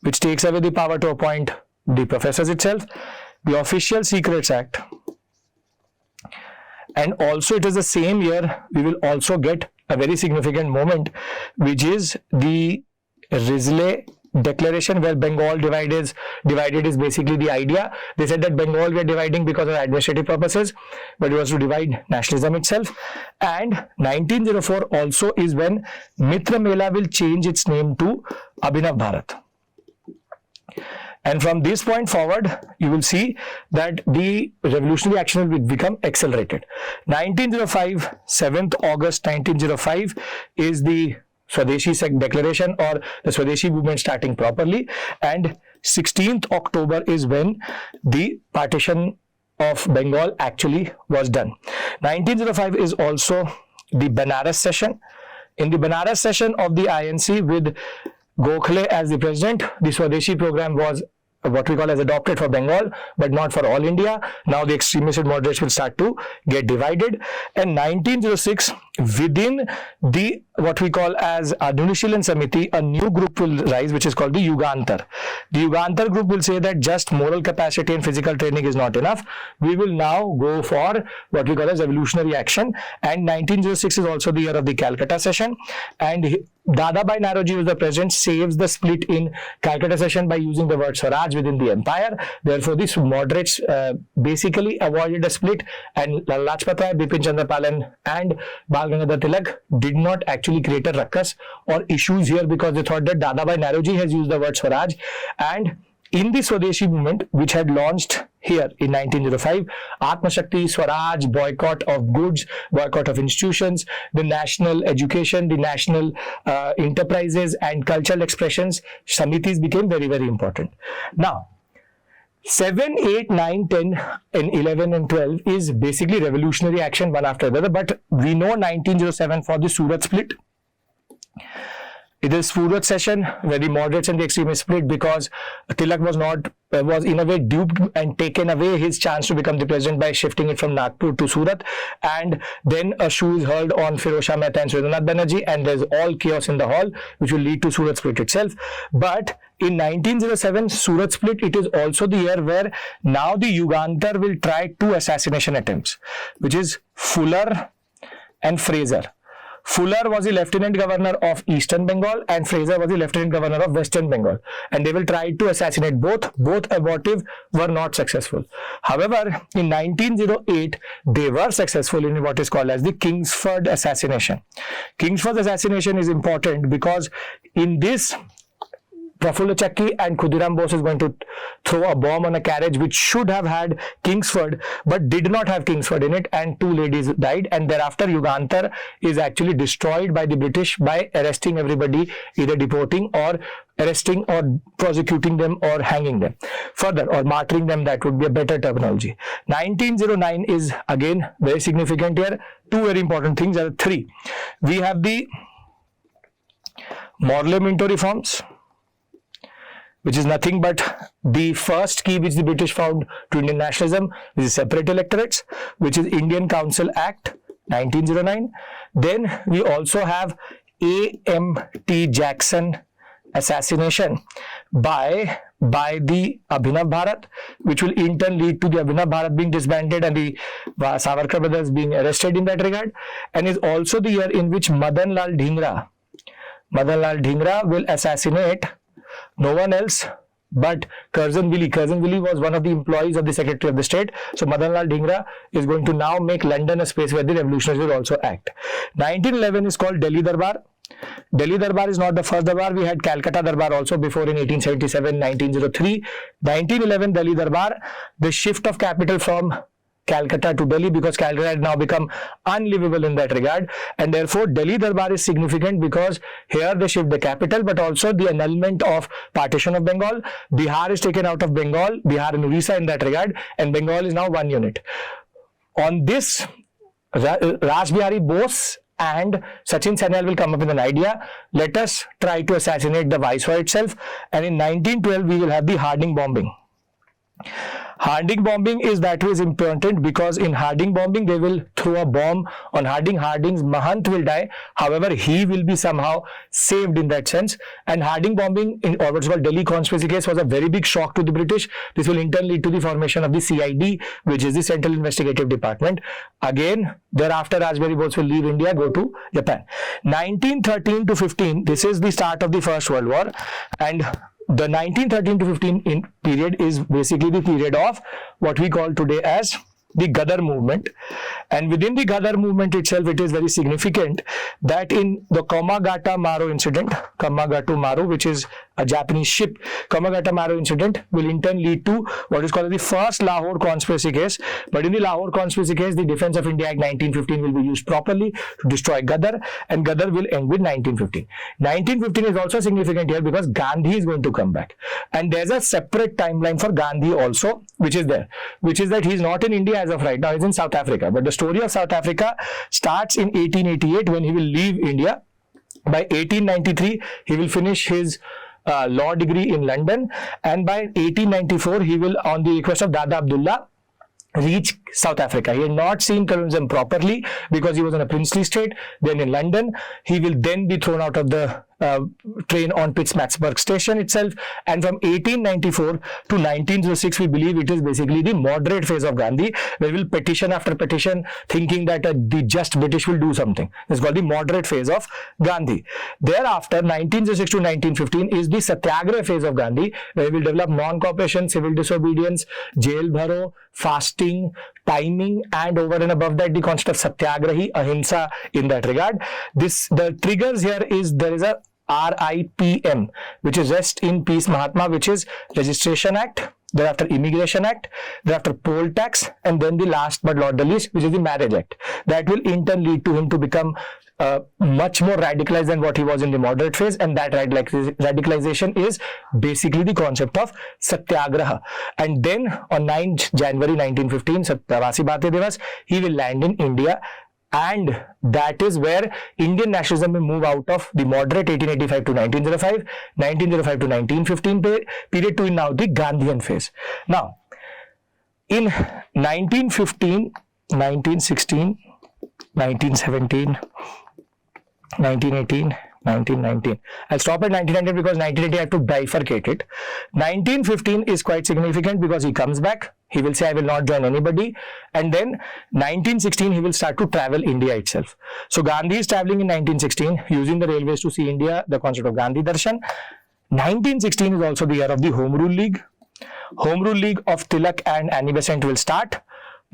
which takes away the power to appoint the professors itself, the Official Secrets Act, and also it is the same year we will also get a very significant moment, which is the Risley Declaration, where Bengal divided is basically the idea. They said that Bengal we are dividing because of administrative purposes, but it was to divide nationalism itself. And 1904 also is when Mitra Mela will change its name to Abhinav Bharat. And from this point forward, you will see that the revolutionary action will become accelerated. 1905, 7th August 1905 is the Swadeshi Declaration, or the Swadeshi movement starting properly. And 16th October is when the partition of Bengal actually was done. 1905 is also the Banaras session. In the Banaras session of the INC with Gokhale as the president, the Swadeshi program was what we call as adopted for Bengal, but not for all India. Now the extremists and moderates will start to get divided. And 1906, within the what we call as Anushilin Samiti, a new group will rise, which is called the Yugantar. The Yugantar group will say that just moral capacity and physical training is not enough. We will now go for what we call as evolutionary action. And 1906 is also the year of the Calcutta session. And Dadabhai Naoroji, was the president, saves the split in Calcutta session by using the word Swaraj within the empire. Therefore, these moderates basically avoided a split, and Lajpat Rai, Bipin Chandra Pal and Bal Gangadhar Tilak did not actually create a ruckus or issues here because they thought that Dadabhai Naoroji has used the word Swaraj. And in the Swadeshi movement, which had launched here in 1905, Atma Shakti, Swaraj, boycott of goods, boycott of institutions, the national education, the national enterprises and cultural expressions, Samitis became very, very important. Now, 7, 8, 9, 10 and 11 and 12 is basically revolutionary action one after the other, but we know 1907 for the Surat split. It is Surat session where the moderates and the extremists split because Tilak was in a way duped and taken away his chance to become the president by shifting it from Nagpur to Surat, and then a shoe is hurled on Firozshah Mehta and Surendranath Banerjee, and there's all chaos in the hall, which will lead to Surat split itself. But in 1907 Surat split, it is also the year where now the Yugantar will try two assassination attempts, which is Fuller and Fraser. Fuller was the Lieutenant Governor of Eastern Bengal and Fraser was the Lieutenant Governor of Western Bengal, and they will try to assassinate both. Both abortive, were not successful. However, in 1908, they were successful in what is called as the Kingsford assassination. Kingsford assassination is important because in this, Prafulla Chakki and Khudiram Bose is going to throw a bomb on a carriage which should have had Kingsford but did not have Kingsford in it, and two ladies died, and thereafter Yugantar is actually destroyed by the British by arresting everybody, either deporting or arresting or prosecuting them or hanging them further or martyring them. That would be a better terminology. 1909 is again very significant here. Two very important things are three. We have the Morley-Minto reforms, which is nothing but the first key which the British found to Indian nationalism, which is separate electorates, which is Indian Council Act 1909. Then we also have A.M.T. Jackson assassination by the Abhinav Bharat, which will in turn lead to the Abhinav Bharat being disbanded and the Savarkar brothers being arrested in that regard, and is also the year in which Madan Lal Dhingra will assassinate no one else but Curzon Willie. Curzon Willie was one of the employees of the Secretary of the State. So Madan Lal Dhingra is going to now make London a space where the revolutionaries will also act. 1911 is called Delhi Darbar. Delhi Darbar is not the first Darbar. We had Calcutta Darbar also before in 1877, 1903. 1911 Delhi Darbar, the shift of capital from Calcutta to Delhi, because Calcutta had now become unlivable in that regard, and therefore Delhi Darbar is significant because here they shift the capital, but also the annulment of partition of Bengal. Bihar is taken out of Bengal, Bihar and Orissa in that regard, and Bengal is now one unit. On this, Raj Bihari Bose and Sachin Sanyal will come up with an idea. Let us try to assassinate the Viceroy itself. And in 1912, we will have the Harding bombing. Harding bombing is that way is important because in Harding bombing they will throw a bomb on Harding. Harding's Mahant will die. However, he will be somehow saved in that sense. And Harding bombing, or what's called Delhi conspiracy case, was a very big shock to the British. This will in turn lead to the formation of the CID, which is the Central Investigative Department. Again, thereafter Raspberry Bose will leave India, go to Japan. 1913 to 15, this is the start of the First World War, and the 1913 to 15 period is basically the period of what we call today as the Ghadar movement. And within the Ghadar movement itself, it is very significant that in the Komagata Maru incident, Komagata Maru, which is a Japanese ship, Komagata Maru incident will in turn lead to what is called the first Lahore conspiracy case. But in the Lahore conspiracy case, the Defence of India Act 1915 will be used properly to destroy Ghadar, and Ghadar will end with 1915. 1915 is also significant here because Gandhi is going to come back. And there's a separate timeline for Gandhi also, which is there, which is that he's not in India as of right now, he's in South Africa. But the story of South Africa starts in 1888 when he will leave India. By 1893, he will finish his law degree in London, and by 1894 he will, on the request of Dada Abdullah, reach South Africa. He had not seen colonialism properly because he was in a princely state. Then in London, he will then be thrown out of the train on Pittsmatsburg station itself. And from 1894 to 1906, we believe it is basically the moderate phase of Gandhi, where we will petition after petition, thinking that the just British will do something. It's called the moderate phase of Gandhi. Thereafter, 1906 to 1915 is the Satyagraha phase of Gandhi, where we will develop non-cooperation, civil disobedience, jail bharo, fasting, timing, and over and above that, the concept of Satyagrahi, Ahimsa in that regard. The triggers here is there is a RIPM, which is Rest in Peace Mahatma, which is Registration Act, thereafter Immigration Act, thereafter Poll Tax, and then the last but not the least, which is the Marriage Act. That will in turn lead to him to become much more radicalized than what he was in the moderate phase, and that radicalization is basically the concept of Satyagraha. And then on 9th January 1915, Pravasi Bharatiya Divas, he will land in India. And that is where Indian nationalism will move out of the moderate 1885 to 1905, 1905 to 1915 period to now the Gandhian phase. Now, in 1915, 1916, 1917, 1918, 1919. I'll stop at 1919 because 1918 I have to bifurcate it. 1915 is quite significant because he comes back. He will say, I will not join anybody. And then 1916, he will start to travel India itself. So Gandhi is traveling in 1916, using the railways to see India, the concept of Gandhi Darshan. 1916 is also the year of the Home Rule League. Home Rule League of Tilak and Annie Besant will start.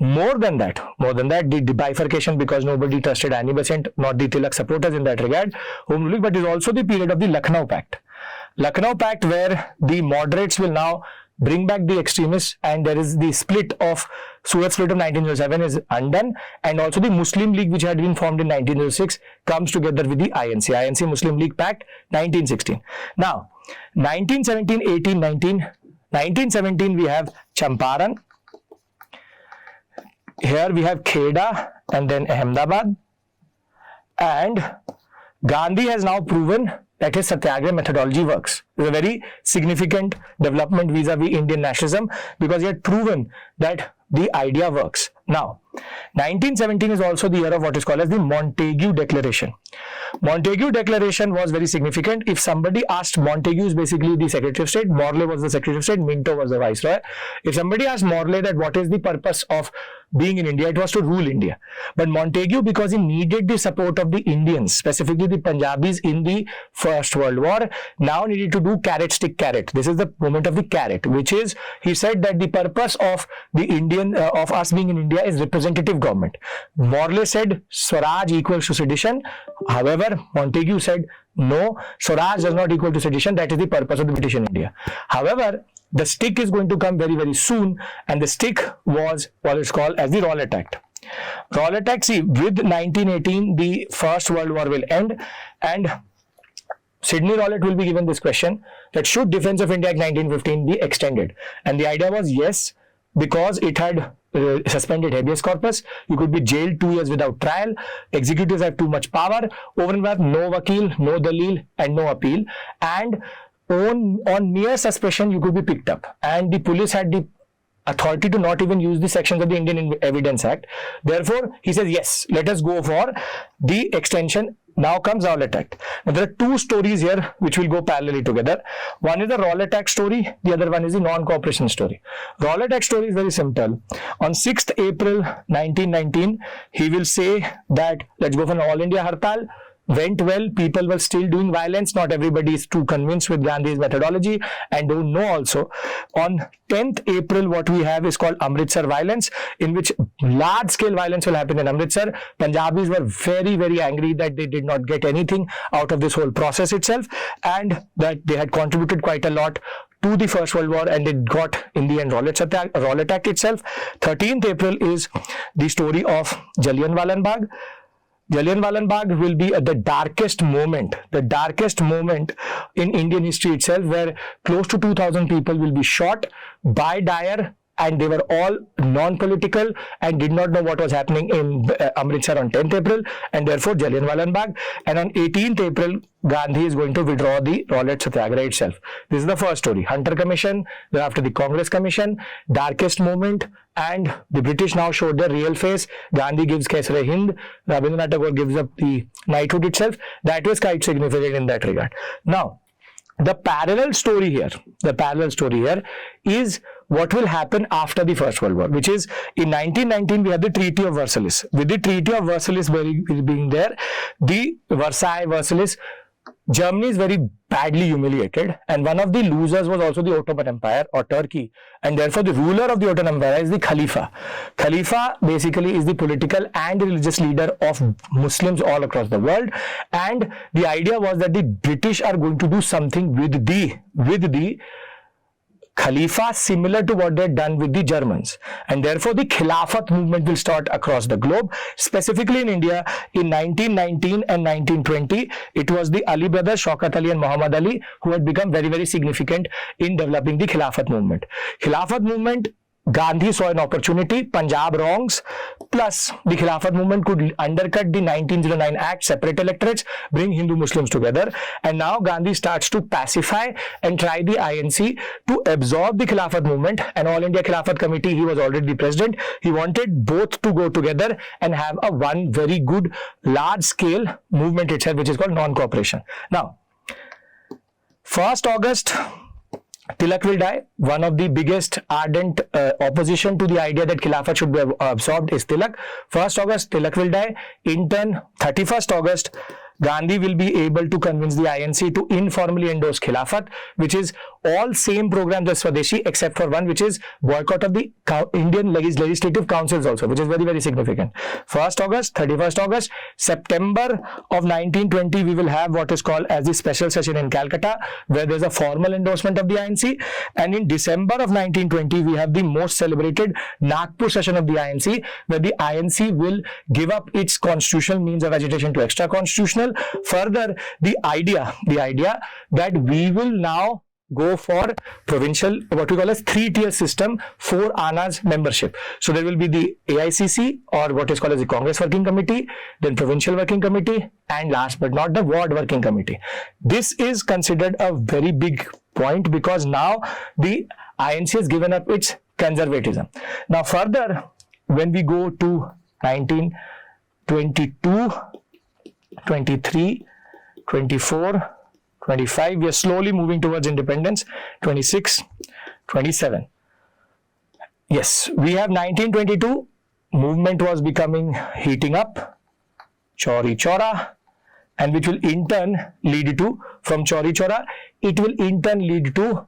More than that, the bifurcation, because nobody trusted Annie Besant, not the Tilak supporters in that regard, Home Rule League, but is also the period of the Lucknow Pact. Lucknow Pact, where the moderates will now bring back the extremists, and there is the split of Suez split of 1907 is undone, and also the Muslim League, which had been formed in 1906, comes together with the INC Muslim League Pact, 1916. Now, 1917, 18, 19, 1917 we have Champaran. Here we have Kheda and then Ahmedabad, and Gandhi has now proven that his Satyagraha methodology works. It's a very significant development vis-a-vis Indian nationalism because he had proven that the idea works. Now, 1917 is also the year of what is called as the Montague Declaration. Montague Declaration was very significant. If somebody asked, Montague is basically the Secretary of State, Morley was the Secretary of State, Minto was the Viceroy. If somebody asked Morley that what is the purpose of being in India, it was to rule India. But Montague, because he needed the support of the Indians, specifically the Punjabis in the First World War, now needed to do carrot, stick, carrot. This is the moment of the carrot, which is, he said that the purpose of the Indian, of us being in India is representative government. Morley said Swaraj equals to sedition. However, Montague said no, Swaraj does not equal to sedition. That is the purpose of the British in India. However, the stick is going to come very, very soon, and the stick was what is called as the Rowlatt Act. Rowlatt Act, see, with 1918, the First World War will end, and Sidney Rowlatt will be given this question that should Defence of India Act 1915 be extended? And the idea was yes, because it had suspended habeas corpus. You could be jailed 2 years without trial. Executives have too much power. Over and above, no vakil, no dalil, and no appeal. And on mere suspicion, you could be picked up. And the police had the authority to not even use the sections of the Indian Evidence Act. Therefore, he says, yes, let us go for the extension. Now comes Rowlatt Act. Now, there are two stories here which will go parallelly together. One is the Rowlatt Act story. The other one is the non-cooperation story. Rowlatt Act story is very simple. On 6th April 1919, he will say that let's go for an all India Hartal. Went well, people were still doing violence. Not everybody is too convinced with Gandhi's methodology and don't know also. On 10th April, what we have is called Amritsar violence, in which large-scale violence will happen in Amritsar. Punjabis were very, very angry that they did not get anything out of this whole process itself, and that they had contributed quite a lot to the First World War, and it got in the end Rowlatt Act itself. 13th April is the story of Jallianwala Bagh. Jallianwala Bagh will be the darkest moment in Indian history itself, where close to 2,000 people will be shot by Dyer, and they were all non-political and did not know what was happening in Amritsar on 10th April, and therefore Jallianwala Bagh. And on 18th April, Gandhi is going to withdraw the Rowlatt Satyagraha itself. This is the first story. Hunter Commission, thereafter the Congress Commission, darkest moment, and the British now showed their real face. Gandhi gives Kaisar-e-Hind, Rabindranath Tagore gives up the knighthood itself. That was quite significant in that regard. Now, the parallel story here is what will happen after the First World War, which is in 1919 we had the Treaty of Versailles. With the Treaty of Versailles being there, the Versailles, Germany is very badly humiliated, and one of the losers was also the Ottoman Empire or Turkey, and therefore the ruler of the Ottoman Empire is the Khalifa. Khalifa basically is the political and religious leader of Muslims all across the world, and the idea was that the British are going to do something with the Khalifa similar to what they had done with the Germans, and therefore the Khilafat movement will start across the globe. Specifically in India, in 1919 and 1920, it was the Ali brothers, Shaukat Ali and Muhammad Ali, who had become very, very significant in developing the Khilafat movement. Khilafat movement, Gandhi saw an opportunity, Punjab wrongs, plus the Khilafat movement could undercut the 1909 Act, separate electorates, bring Hindu Muslims together, and now Gandhi starts to pacify and try the INC to absorb the Khilafat movement. And All India Khilafat Committee, he was already the president. He wanted both to go together and have a one very good large scale movement itself, which is called non-cooperation. Now, 1st August, Tilak will die. One of the biggest ardent opposition to the idea that Khilafat should be absorbed is Tilak. 1st August, Tilak will die. In turn, 31st August, Gandhi will be able to convince the INC to informally endorse Khilafat, which is all same programs as Swadeshi, except for one, which is boycott of the Indian legislative councils also, which is very, very significant. 1st August, 31st August, September of 1920, we will have what is called as the special session in Calcutta, where there's a formal endorsement of the INC. And in December of 1920, we have the most celebrated Nagpur session of the INC, where the INC will give up its constitutional means of agitation to extra-constitutional. Further, the idea that we will now go for provincial, what we call as 3-tier system, 4 ANA's membership. So there will be the AICC, or what is called as the Congress Working Committee, then Provincial Working Committee, and last but not the Ward Working Committee. This is considered a very big point because now the INC has given up its conservatism. Now further, when we go to 1922, 23, 24, 25, we are slowly moving towards independence. 26, 27. Yes, we have 1922, movement was heating up, Chauri Chaura, and which will in turn lead to, from Chauri Chaura, it will in turn lead to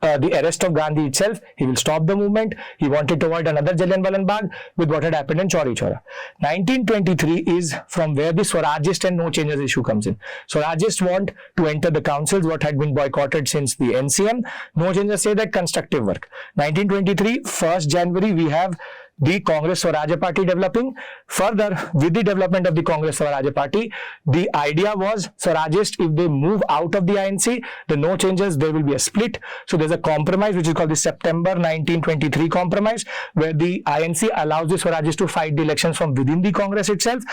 the arrest of Gandhi itself. He will stop the movement. He wanted to avoid another Jallianwala Bagh with what had happened in Chauri Chaura. 1923 is from where the Swarajist and no changes issue comes in. Swarajists want to enter the councils, what had been boycotted since the NCM. No changes say that constructive work. 1923, 1st January, we have the Congress Swarajya Party developing. Further, with the development of the Congress Swarajya Party, the idea was Swarajists, if they move out of the INC, the no changes, there will be a split. So there's a compromise which is called the September 1923 compromise, where the INC allows the Swarajists to fight the elections from within the Congress itself.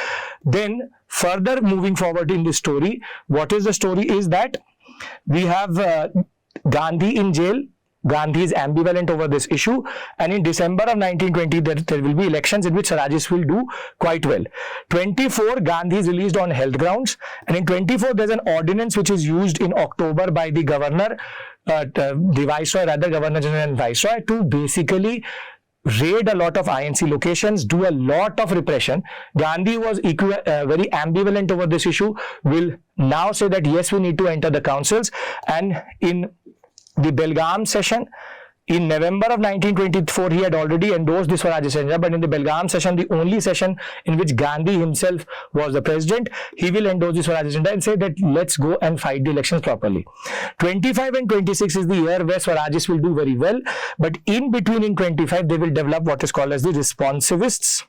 Then further moving forward in this story, what is the story is that we have Gandhi in jail. Gandhi is ambivalent over this issue, and in December of 1920 there will be elections in which Swarajists will do quite well. 24, Gandhi is released on health grounds, and in 24 there's an ordinance which is used in October by the governor, the viceroy, rather governor general and viceroy, to basically raid a lot of INC locations, do a lot of repression. Gandhi was very ambivalent over this issue, will now say that yes, we need to enter the councils, and in the Belgaum session in November of 1924, he had already endorsed the Swarajya agenda, but in the Belgaum session, the only session in which Gandhi himself was the president, he will endorse the Swarajya agenda and say that let's go and fight the elections properly. 25 and 26 is the year where Swarajists will do very well, but in between in 25, they will develop what is called as the responsivists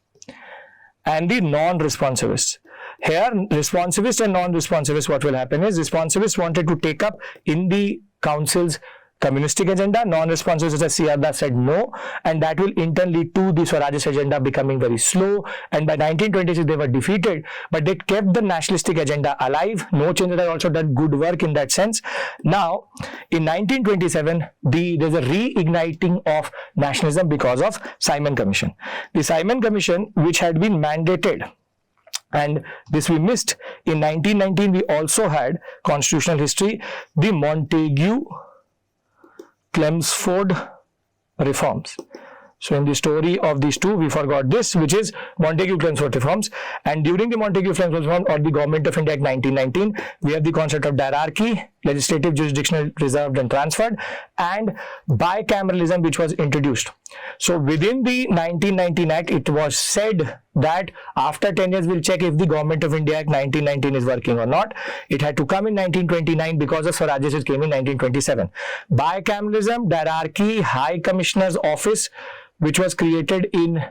and the non-responsivists. Here, responsivists and non-responsivists, what will happen is responsivists wanted to take up in the council's communistic agenda, non-responsivists such as C.R. Das said no, and that will in turn lead to the Swarajist agenda becoming very slow, and by 1926 they were defeated, but they kept the nationalistic agenda alive. No changes had also done good work in that sense. Now, in 1927, there's a reigniting of nationalism because of Simon Commission. The Simon Commission, which had been mandated, and this we missed. In 1919, we also had constitutional history, the Montagu-Chelmsford reforms. So in the story of these two, we forgot this, which is Montagu-Chelmsford reforms. And during the Montagu-Chelmsford reform or the Government of India Act 1919, we have the concept of diarchy, legislative, jurisdictional, reserved and transferred, and bicameralism, which was introduced. So within the 1919 Act, it was said that after 10 years, we'll check if the Government of India Act 1919 is working or not. It had to come in 1929 because of Swarajist, it came in 1927. Bicameralism, diarchy, High Commissioner's Office, which was created in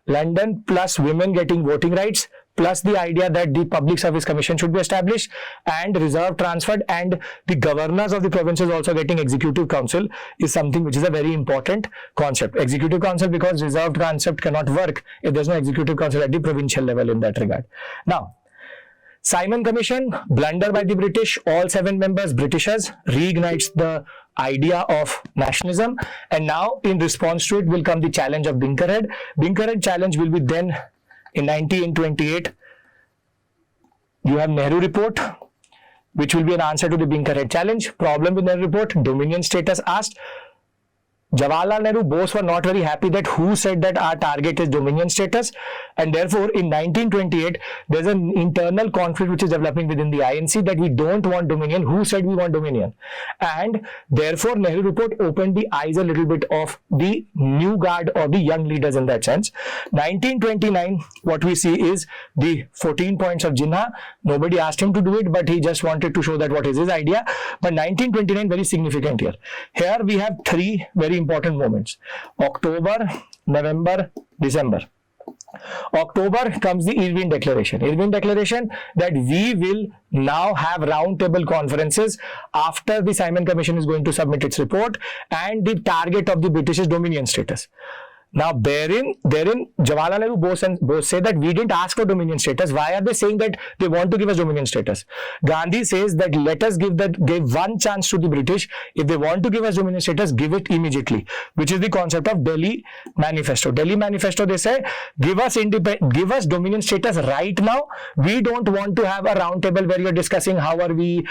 London, plus women getting voting rights, plus the idea that the Public Service Commission should be established and reserve transferred, and the governors of the provinces also getting executive council, is something which is a very important concept. Executive council, because reserved concept cannot work if there's no executive council at the provincial level in that regard. Now, Simon Commission, blunder by the British, all 7 members, Britishers, reignites the idea of nationalism, and now in response to it will come the challenge of Binkerhead. Binkerhead challenge will be then in 1928. You have Nehru report, which will be an answer to the Binkerhead challenge. Problem with Nehru report, dominion status asked. Jawaharlal Nehru, Bose were not very happy that who said that our target is dominion status, and therefore in 1928 there's an internal conflict which is developing within the INC that we don't want dominion. Who said we want dominion? And therefore Nehru report opened the eyes a little bit of the new guard or the young leaders in that sense. 1929, what we see is the 14 points of Jinnah. Nobody asked him to do it, but he just wanted to show that what is his idea. But 1929, very significant here. Here we have 3 very important moments: October, November, December. October comes the Irvine Declaration. Irvine Declaration that we will now have round table conferences after the Simon Commission is going to submit its report, and the target of the British is dominion status. Now, therein, Jawaharlal Nehru, Bose say that we didn't ask for dominion status. Why are they saying that they want to give us dominion status? Gandhi says that let us give one chance to the British. If they want to give us dominion status, give it immediately, which is the concept of Delhi Manifesto. Delhi Manifesto, they say, give us dominion status right now. We don't want to have a round table where you're discussing how are you,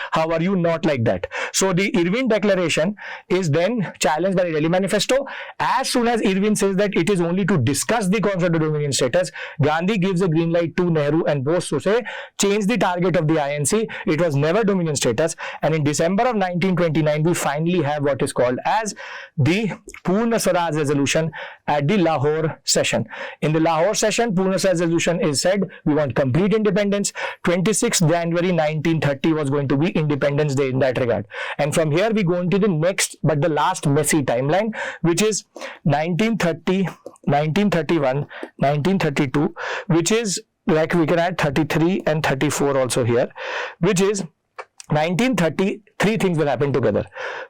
not like that. So the Irvine Declaration is then challenged by the Delhi Manifesto. As soon as Irvine says that it is only to discuss the concept of dominion status, Gandhi gives a green light to Nehru and Bose to say, change the target of the INC. It was never dominion status. And in December of 1929, we finally have what is called as the Purna Swaraj resolution at the Lahore session. In the Lahore session, Purna Swaraj resolution is said, we want complete independence. 26th January 1930 was going to be Independence Day in that regard. And from here, we go into the next, but the last messy timeline, which is 1930 1931, 1932, which is like we can add 33 and 34 also here, which is 1930, three things will happen together.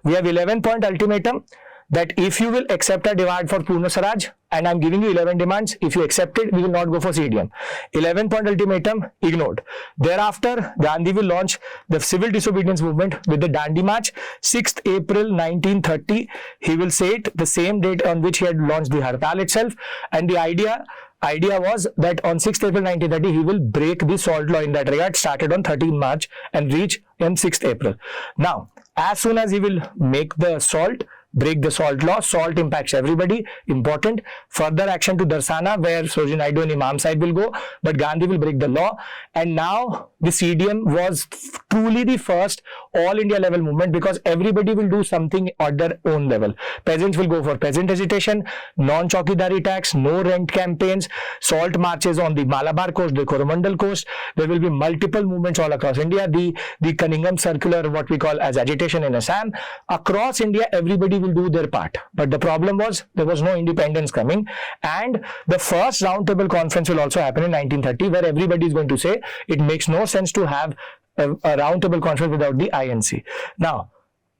We have 11-point ultimatum that if you will accept a demand for Purna Swaraj, and I'm giving you 11 demands, if you accept it, we will not go for CDM. 11-point ultimatum ignored. Thereafter, Gandhi will launch the civil disobedience movement with the Dandi March, 6th April 1930. He will say it the same date on which he had launched the Hartal itself, and the idea was that on 6th April 1930, he will break the salt law in that regard, started on 13th March and reach on 6th April. Now, as soon as he will break the salt law, salt impacts everybody, important. Further action to Darsana, where Sarojini Naidu and Imam Sahib will go, but Gandhi will break the law. And now the CDM was truly the first all India level movement, because everybody will do something at their own level. Peasants will go for peasant agitation, non-chowkidari tax, no rent campaigns, salt marches on the Malabar coast, the Coromandel coast. There will be multiple movements all across India. The Cunningham Circular, what we call as agitation in Assam. Across India, everybody will do their part. But the problem was there was no independence coming, and the first roundtable conference will also happen in 1930, where everybody is going to say it makes no sense to have a roundtable conference without the INC. Now,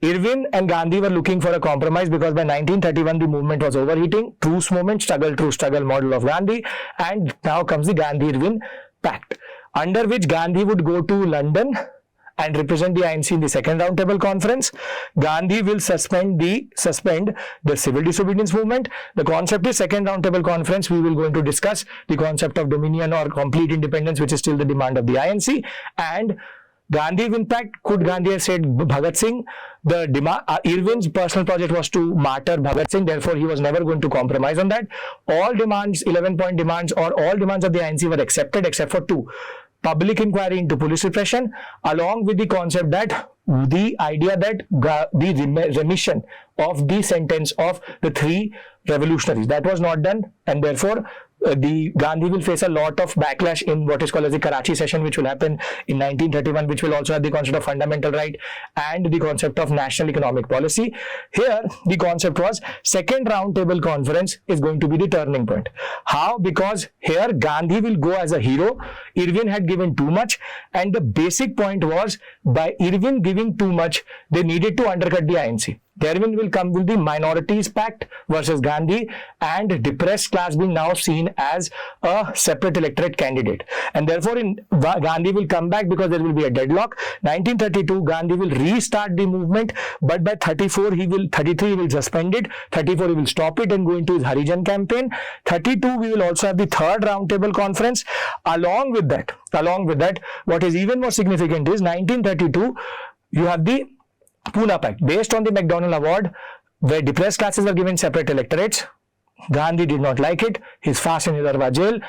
Irwin and Gandhi were looking for a compromise, because by 1931 the movement was overheating. Truce movement, struggle, true struggle model of Gandhi, and now comes the Gandhi-Irwin Pact, under which Gandhi would go to London and represent the INC in the second roundtable conference. Gandhi will suspend the civil disobedience movement. The concept is second roundtable conference. We will going to discuss the concept of dominion or complete independence, which is still the demand of the INC. And Gandhi impact, could Gandhi have said Bhagat Singh? Irwin's personal project was to martyr Bhagat Singh, therefore he was never going to compromise on that. All demands, 11-point demands, or all demands of the INC were accepted except for two. Public inquiry into police repression, along with the concept that the idea that the remission of the sentence of the three revolutionaries, that was not done, and therefore the Gandhi will face a lot of backlash in what is called as the Karachi session, which will happen in 1931, which will also have the concept of fundamental right and the concept of national economic policy. Here, the concept was second roundtable conference is going to be the turning point. How? Because here Gandhi will go as a hero. Irwin had given too much, and the basic point was by Irwin giving too much, they needed to undercut the INC. Irwin will come with the minorities pact versus Gandhi, and depressed class being now seen as a separate electorate candidate. And therefore, Gandhi will come back because there will be a deadlock. 1932, Gandhi will restart the movement, but by 33 he will suspend it. 34 he will stop it and go into his Harijan campaign. 32 we will also have the third roundtable conference. Along with that, what is even more significant is 1932 you have the Pune Pact, based on the McDonnell Award, where depressed classes were given separate electorates. Gandhi did not like it. He's fast in Nidarwa jail.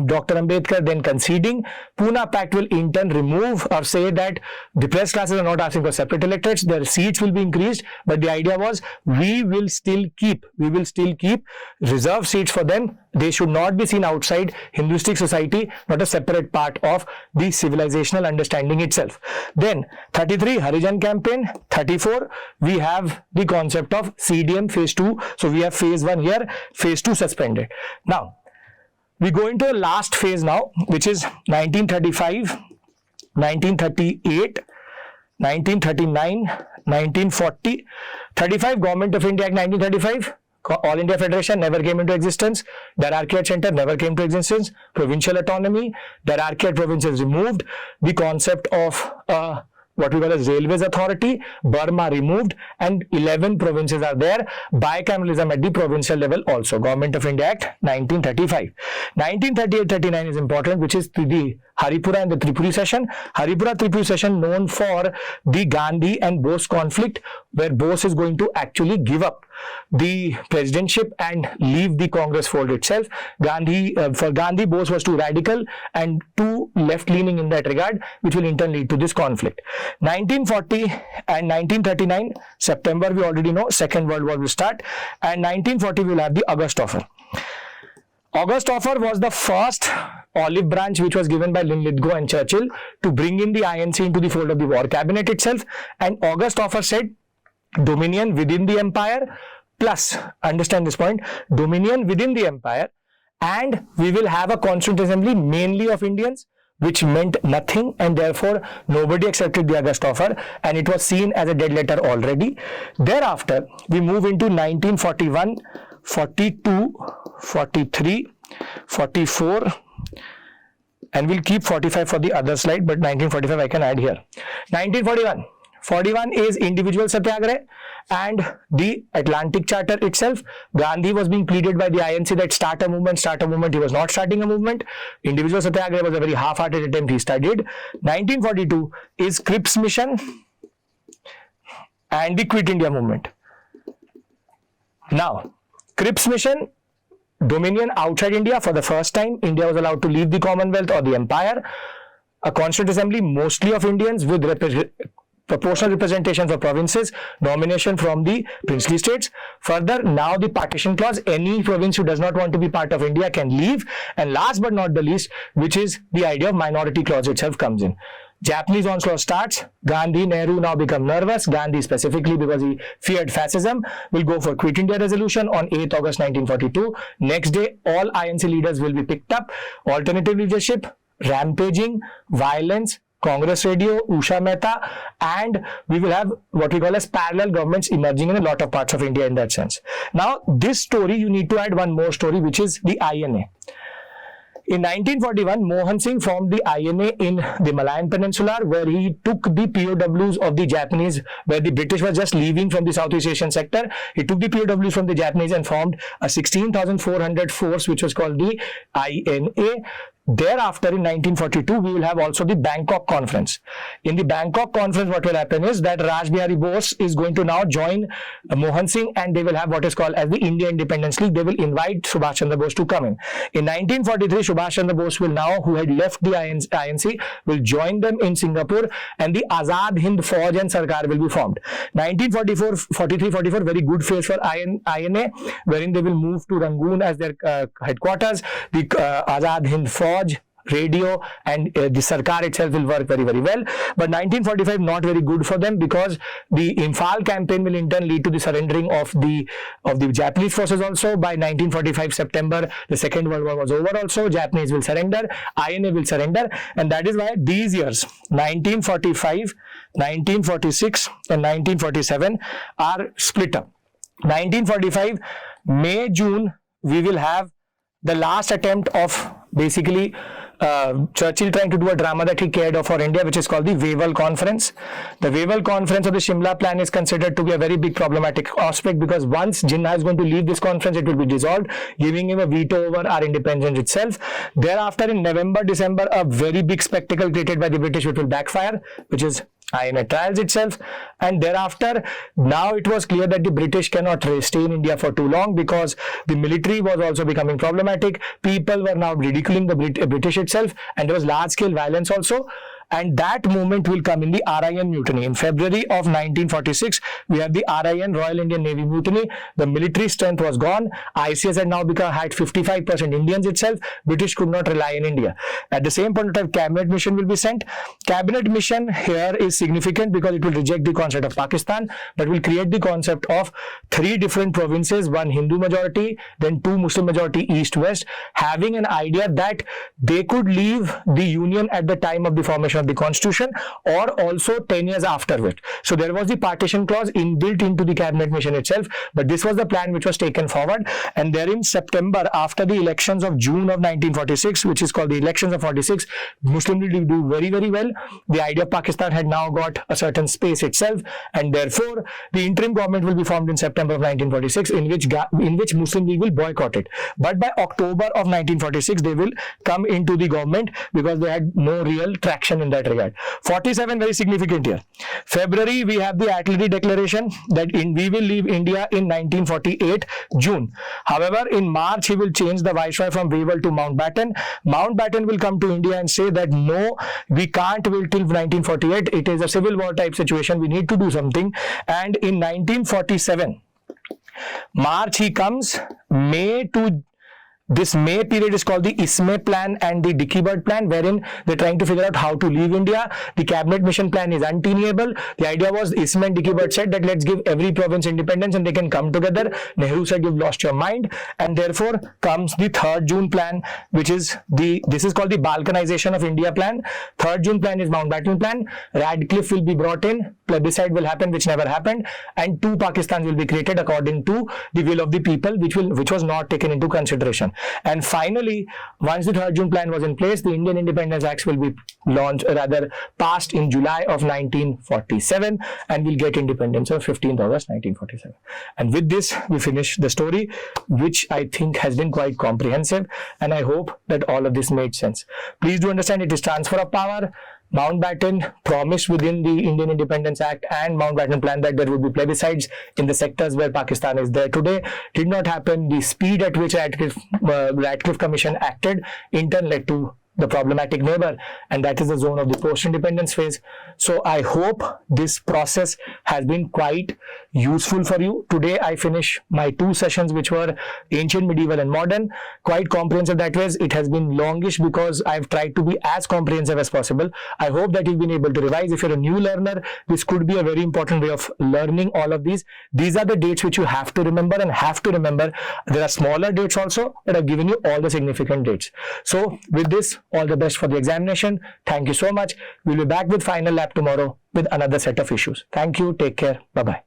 Dr. Ambedkar then conceding. Pune Pact will in turn remove or say that depressed classes are not asking for separate electorates. Their seats will be increased, but the idea was we will still keep reserved seats for them. They should not be seen outside Hinduistic society, not a separate part of the civilizational understanding itself. Then 33 Harijan campaign. 34 we have the concept of CDM phase 2. So we have phase 1 here, phase 2 suspended. Now we go into the last phase now, which is 1935, 1938, 1939, 1940, 35 Government of India Act 1935, All India Federation never came into existence, Hierarchy at Center never came to existence, provincial autonomy, Hierarchy at provinces removed, the concept of what we call as Railways Authority, Burma removed, and 11 provinces are there. Bicameralism at the provincial level also. Government of India Act 1935. 1938-39 is important, which is the Haripura and the Tripuri session. Haripura-Tripuri session known for the Gandhi and Bose conflict, where Bose is going to actually give up the presidentship and leave the Congress fold itself. For Gandhi, Bose was too radical and too left-leaning in that regard, which will in turn lead to this conflict. 1940 and 1939, September we already know, Second World War will start, and 1940 we will have the August Offer. August Offer was the first olive branch which was given by Linlithgow and Churchill to bring in the INC into the fold of the war cabinet itself, and August Offer said dominion within the empire, plus, understand this point, dominion within the empire, and we will have a constituent assembly mainly of Indians, which meant nothing, and therefore nobody accepted the August offer, and it was seen as a dead letter already. Thereafter, we move into 1941, 42, 43, 44, and we'll keep 45 for the other slide, but 1945 I can add here. 1941. 41 is individual satyagrah and the Atlantic Charter itself. Gandhi was being pleaded by the INC that start a movement. He was not starting a movement. Individual satyagrah was a very half-hearted attempt he studied. 1942 is Cripps mission and the Quit India movement. Now, Cripps mission, dominion outside India. For the first time, India was allowed to leave the Commonwealth or the empire. A constituent assembly mostly of Indians with proportional representation for provinces, nomination from the princely states. Further, now the partition clause, any province who does not want to be part of India can leave. And last but not the least, which is the idea of minority clause itself comes in. Japanese onslaught starts. Gandhi, Nehru now become nervous. Gandhi specifically because he feared fascism, will go for Quit India resolution on 8th August 1942. Next day, all INC leaders will be picked up. Alternative leadership, rampaging, violence, Congress radio, Usha Mehta, and we will have what we call as parallel governments emerging in a lot of parts of India in that sense. Now, this story, you need to add one more story, which is the INA. In 1941, Mohan Singh formed the INA in the Malayan Peninsula, where he took the POWs of the Japanese, where the British were just leaving from the Southeast Asian sector. He took the POWs from the Japanese and formed a 16,400 force, which was called the INA. Thereafter, in 1942, we will have also the Bangkok Conference. In the Bangkok Conference, what will happen is that Raj Bihari Bose is going to now join Mohan Singh, and they will have what is called as the India Independence League. They will invite Subhash Chandra Bose to come in. In 1943, Subhash Chandra Bose will now, who had left the INC, will join them in Singapore, and the Azad Hind Fauj and Sarkar will be formed. 1944, very good phase for INA, wherein they will move to Rangoon as their headquarters. The Azad Hind Fauj, radio, and the Sarkar itself will work very, very well. But 1945 not very good for them, because the Imphal campaign will in turn lead to the surrendering of the Japanese forces also. By 1945 September, the Second World War was over also. Japanese will surrender, INA will surrender, and that is why these years 1945, 1946 and 1947 are split up. 1945 May, June, we will have the last attempt of basically Churchill trying to do a drama that he cared for India, which is called the Wavell Conference. The Wavell Conference of the Shimla Plan is considered to be a very big problematic aspect, because once Jinnah is going to leave this conference, it will be dissolved, giving him a veto over our independence itself. Thereafter, in November, December, a very big spectacle created by the British, which will backfire, which is INA trials itself. And thereafter, now it was clear that the British cannot stay in India for too long, because the military was also becoming problematic. People were now ridiculing the British itself, and there was large scale violence also. And that movement will come in the RIN mutiny. In February of 1946, we have the RIN, Royal Indian Navy mutiny. The military strength was gone. ICS had now had 55% Indians itself. British could not rely on India. At the same point of time, cabinet mission will be sent. Cabinet mission here is significant because it will reject the concept of Pakistan, but will create the concept of 3 different provinces, 1 Hindu majority, then 2 Muslim majority, East-West, having an idea that they could leave the union at the time of the formation of the constitution, or also 10 years afterward. So there was the partition clause inbuilt into the cabinet mission itself, but this was the plan which was taken forward. And there in September, after the elections of June of 1946, which is called the elections of 46, Muslim League will do very, very well. The idea of Pakistan had now got a certain space itself, and therefore the interim government will be formed in September of 1946, in which Muslim League will boycott it. But by October of 1946, they will come into the government, because they had no real traction in that regard. 47, very significant here. February, we have the Artillery Declaration that we will leave India in 1948 June. However, in March, he will change the viceroy from Wavell to Mountbatten. Mountbatten will come to India and say that no, we can't wait till 1948. It is a civil war type situation. We need to do something. And in 1947 March, he comes. May to This May period is called the ISME plan and the Dicky Bird plan, wherein they're trying to figure out how to leave India. The cabinet mission plan is untenable. The idea was ISME and Dicky Bird said that let's give every province independence and they can come together. Nehru said you've lost your mind, and therefore comes the 3rd June plan, which is this is called the Balkanization of India plan. 3rd June plan is Mountbatten plan. Radcliffe will be brought in, plebiscite will happen, which never happened, and 2 Pakistans will be created according to the will of the people, which was not taken into consideration. And finally, once the 3rd June plan was in place, the Indian Independence Acts will be passed in July of 1947, and we'll get independence on 15th August 1947. And with this, we finish the story, which I think has been quite comprehensive, and I hope that all of this made sense. Please do understand it is transfer of power. Mountbatten promised within the Indian Independence Act and Mountbatten plan that there would be plebiscites in the sectors where Pakistan is there today. Did not happen. The speed at which Radcliffe Commission acted in turn led to the problematic neighbor, and that is the zone of the post-independence phase. So I hope this process has been quite useful for you. Today I finish my 2 sessions, which were ancient, medieval and modern. Quite comprehensive that way. It has been longish because I've tried to be as comprehensive as possible. I hope that you've been able to revise. If you're a new learner, this could be a very important way of learning all of these. These are the dates which you have to remember, and have to remember there are smaller dates also, but I've given you all the significant dates. So with this, all the best for the examination. Thank you so much. We'll be back with final lab tomorrow with another set of issues. Thank you. Take care. Bye-bye.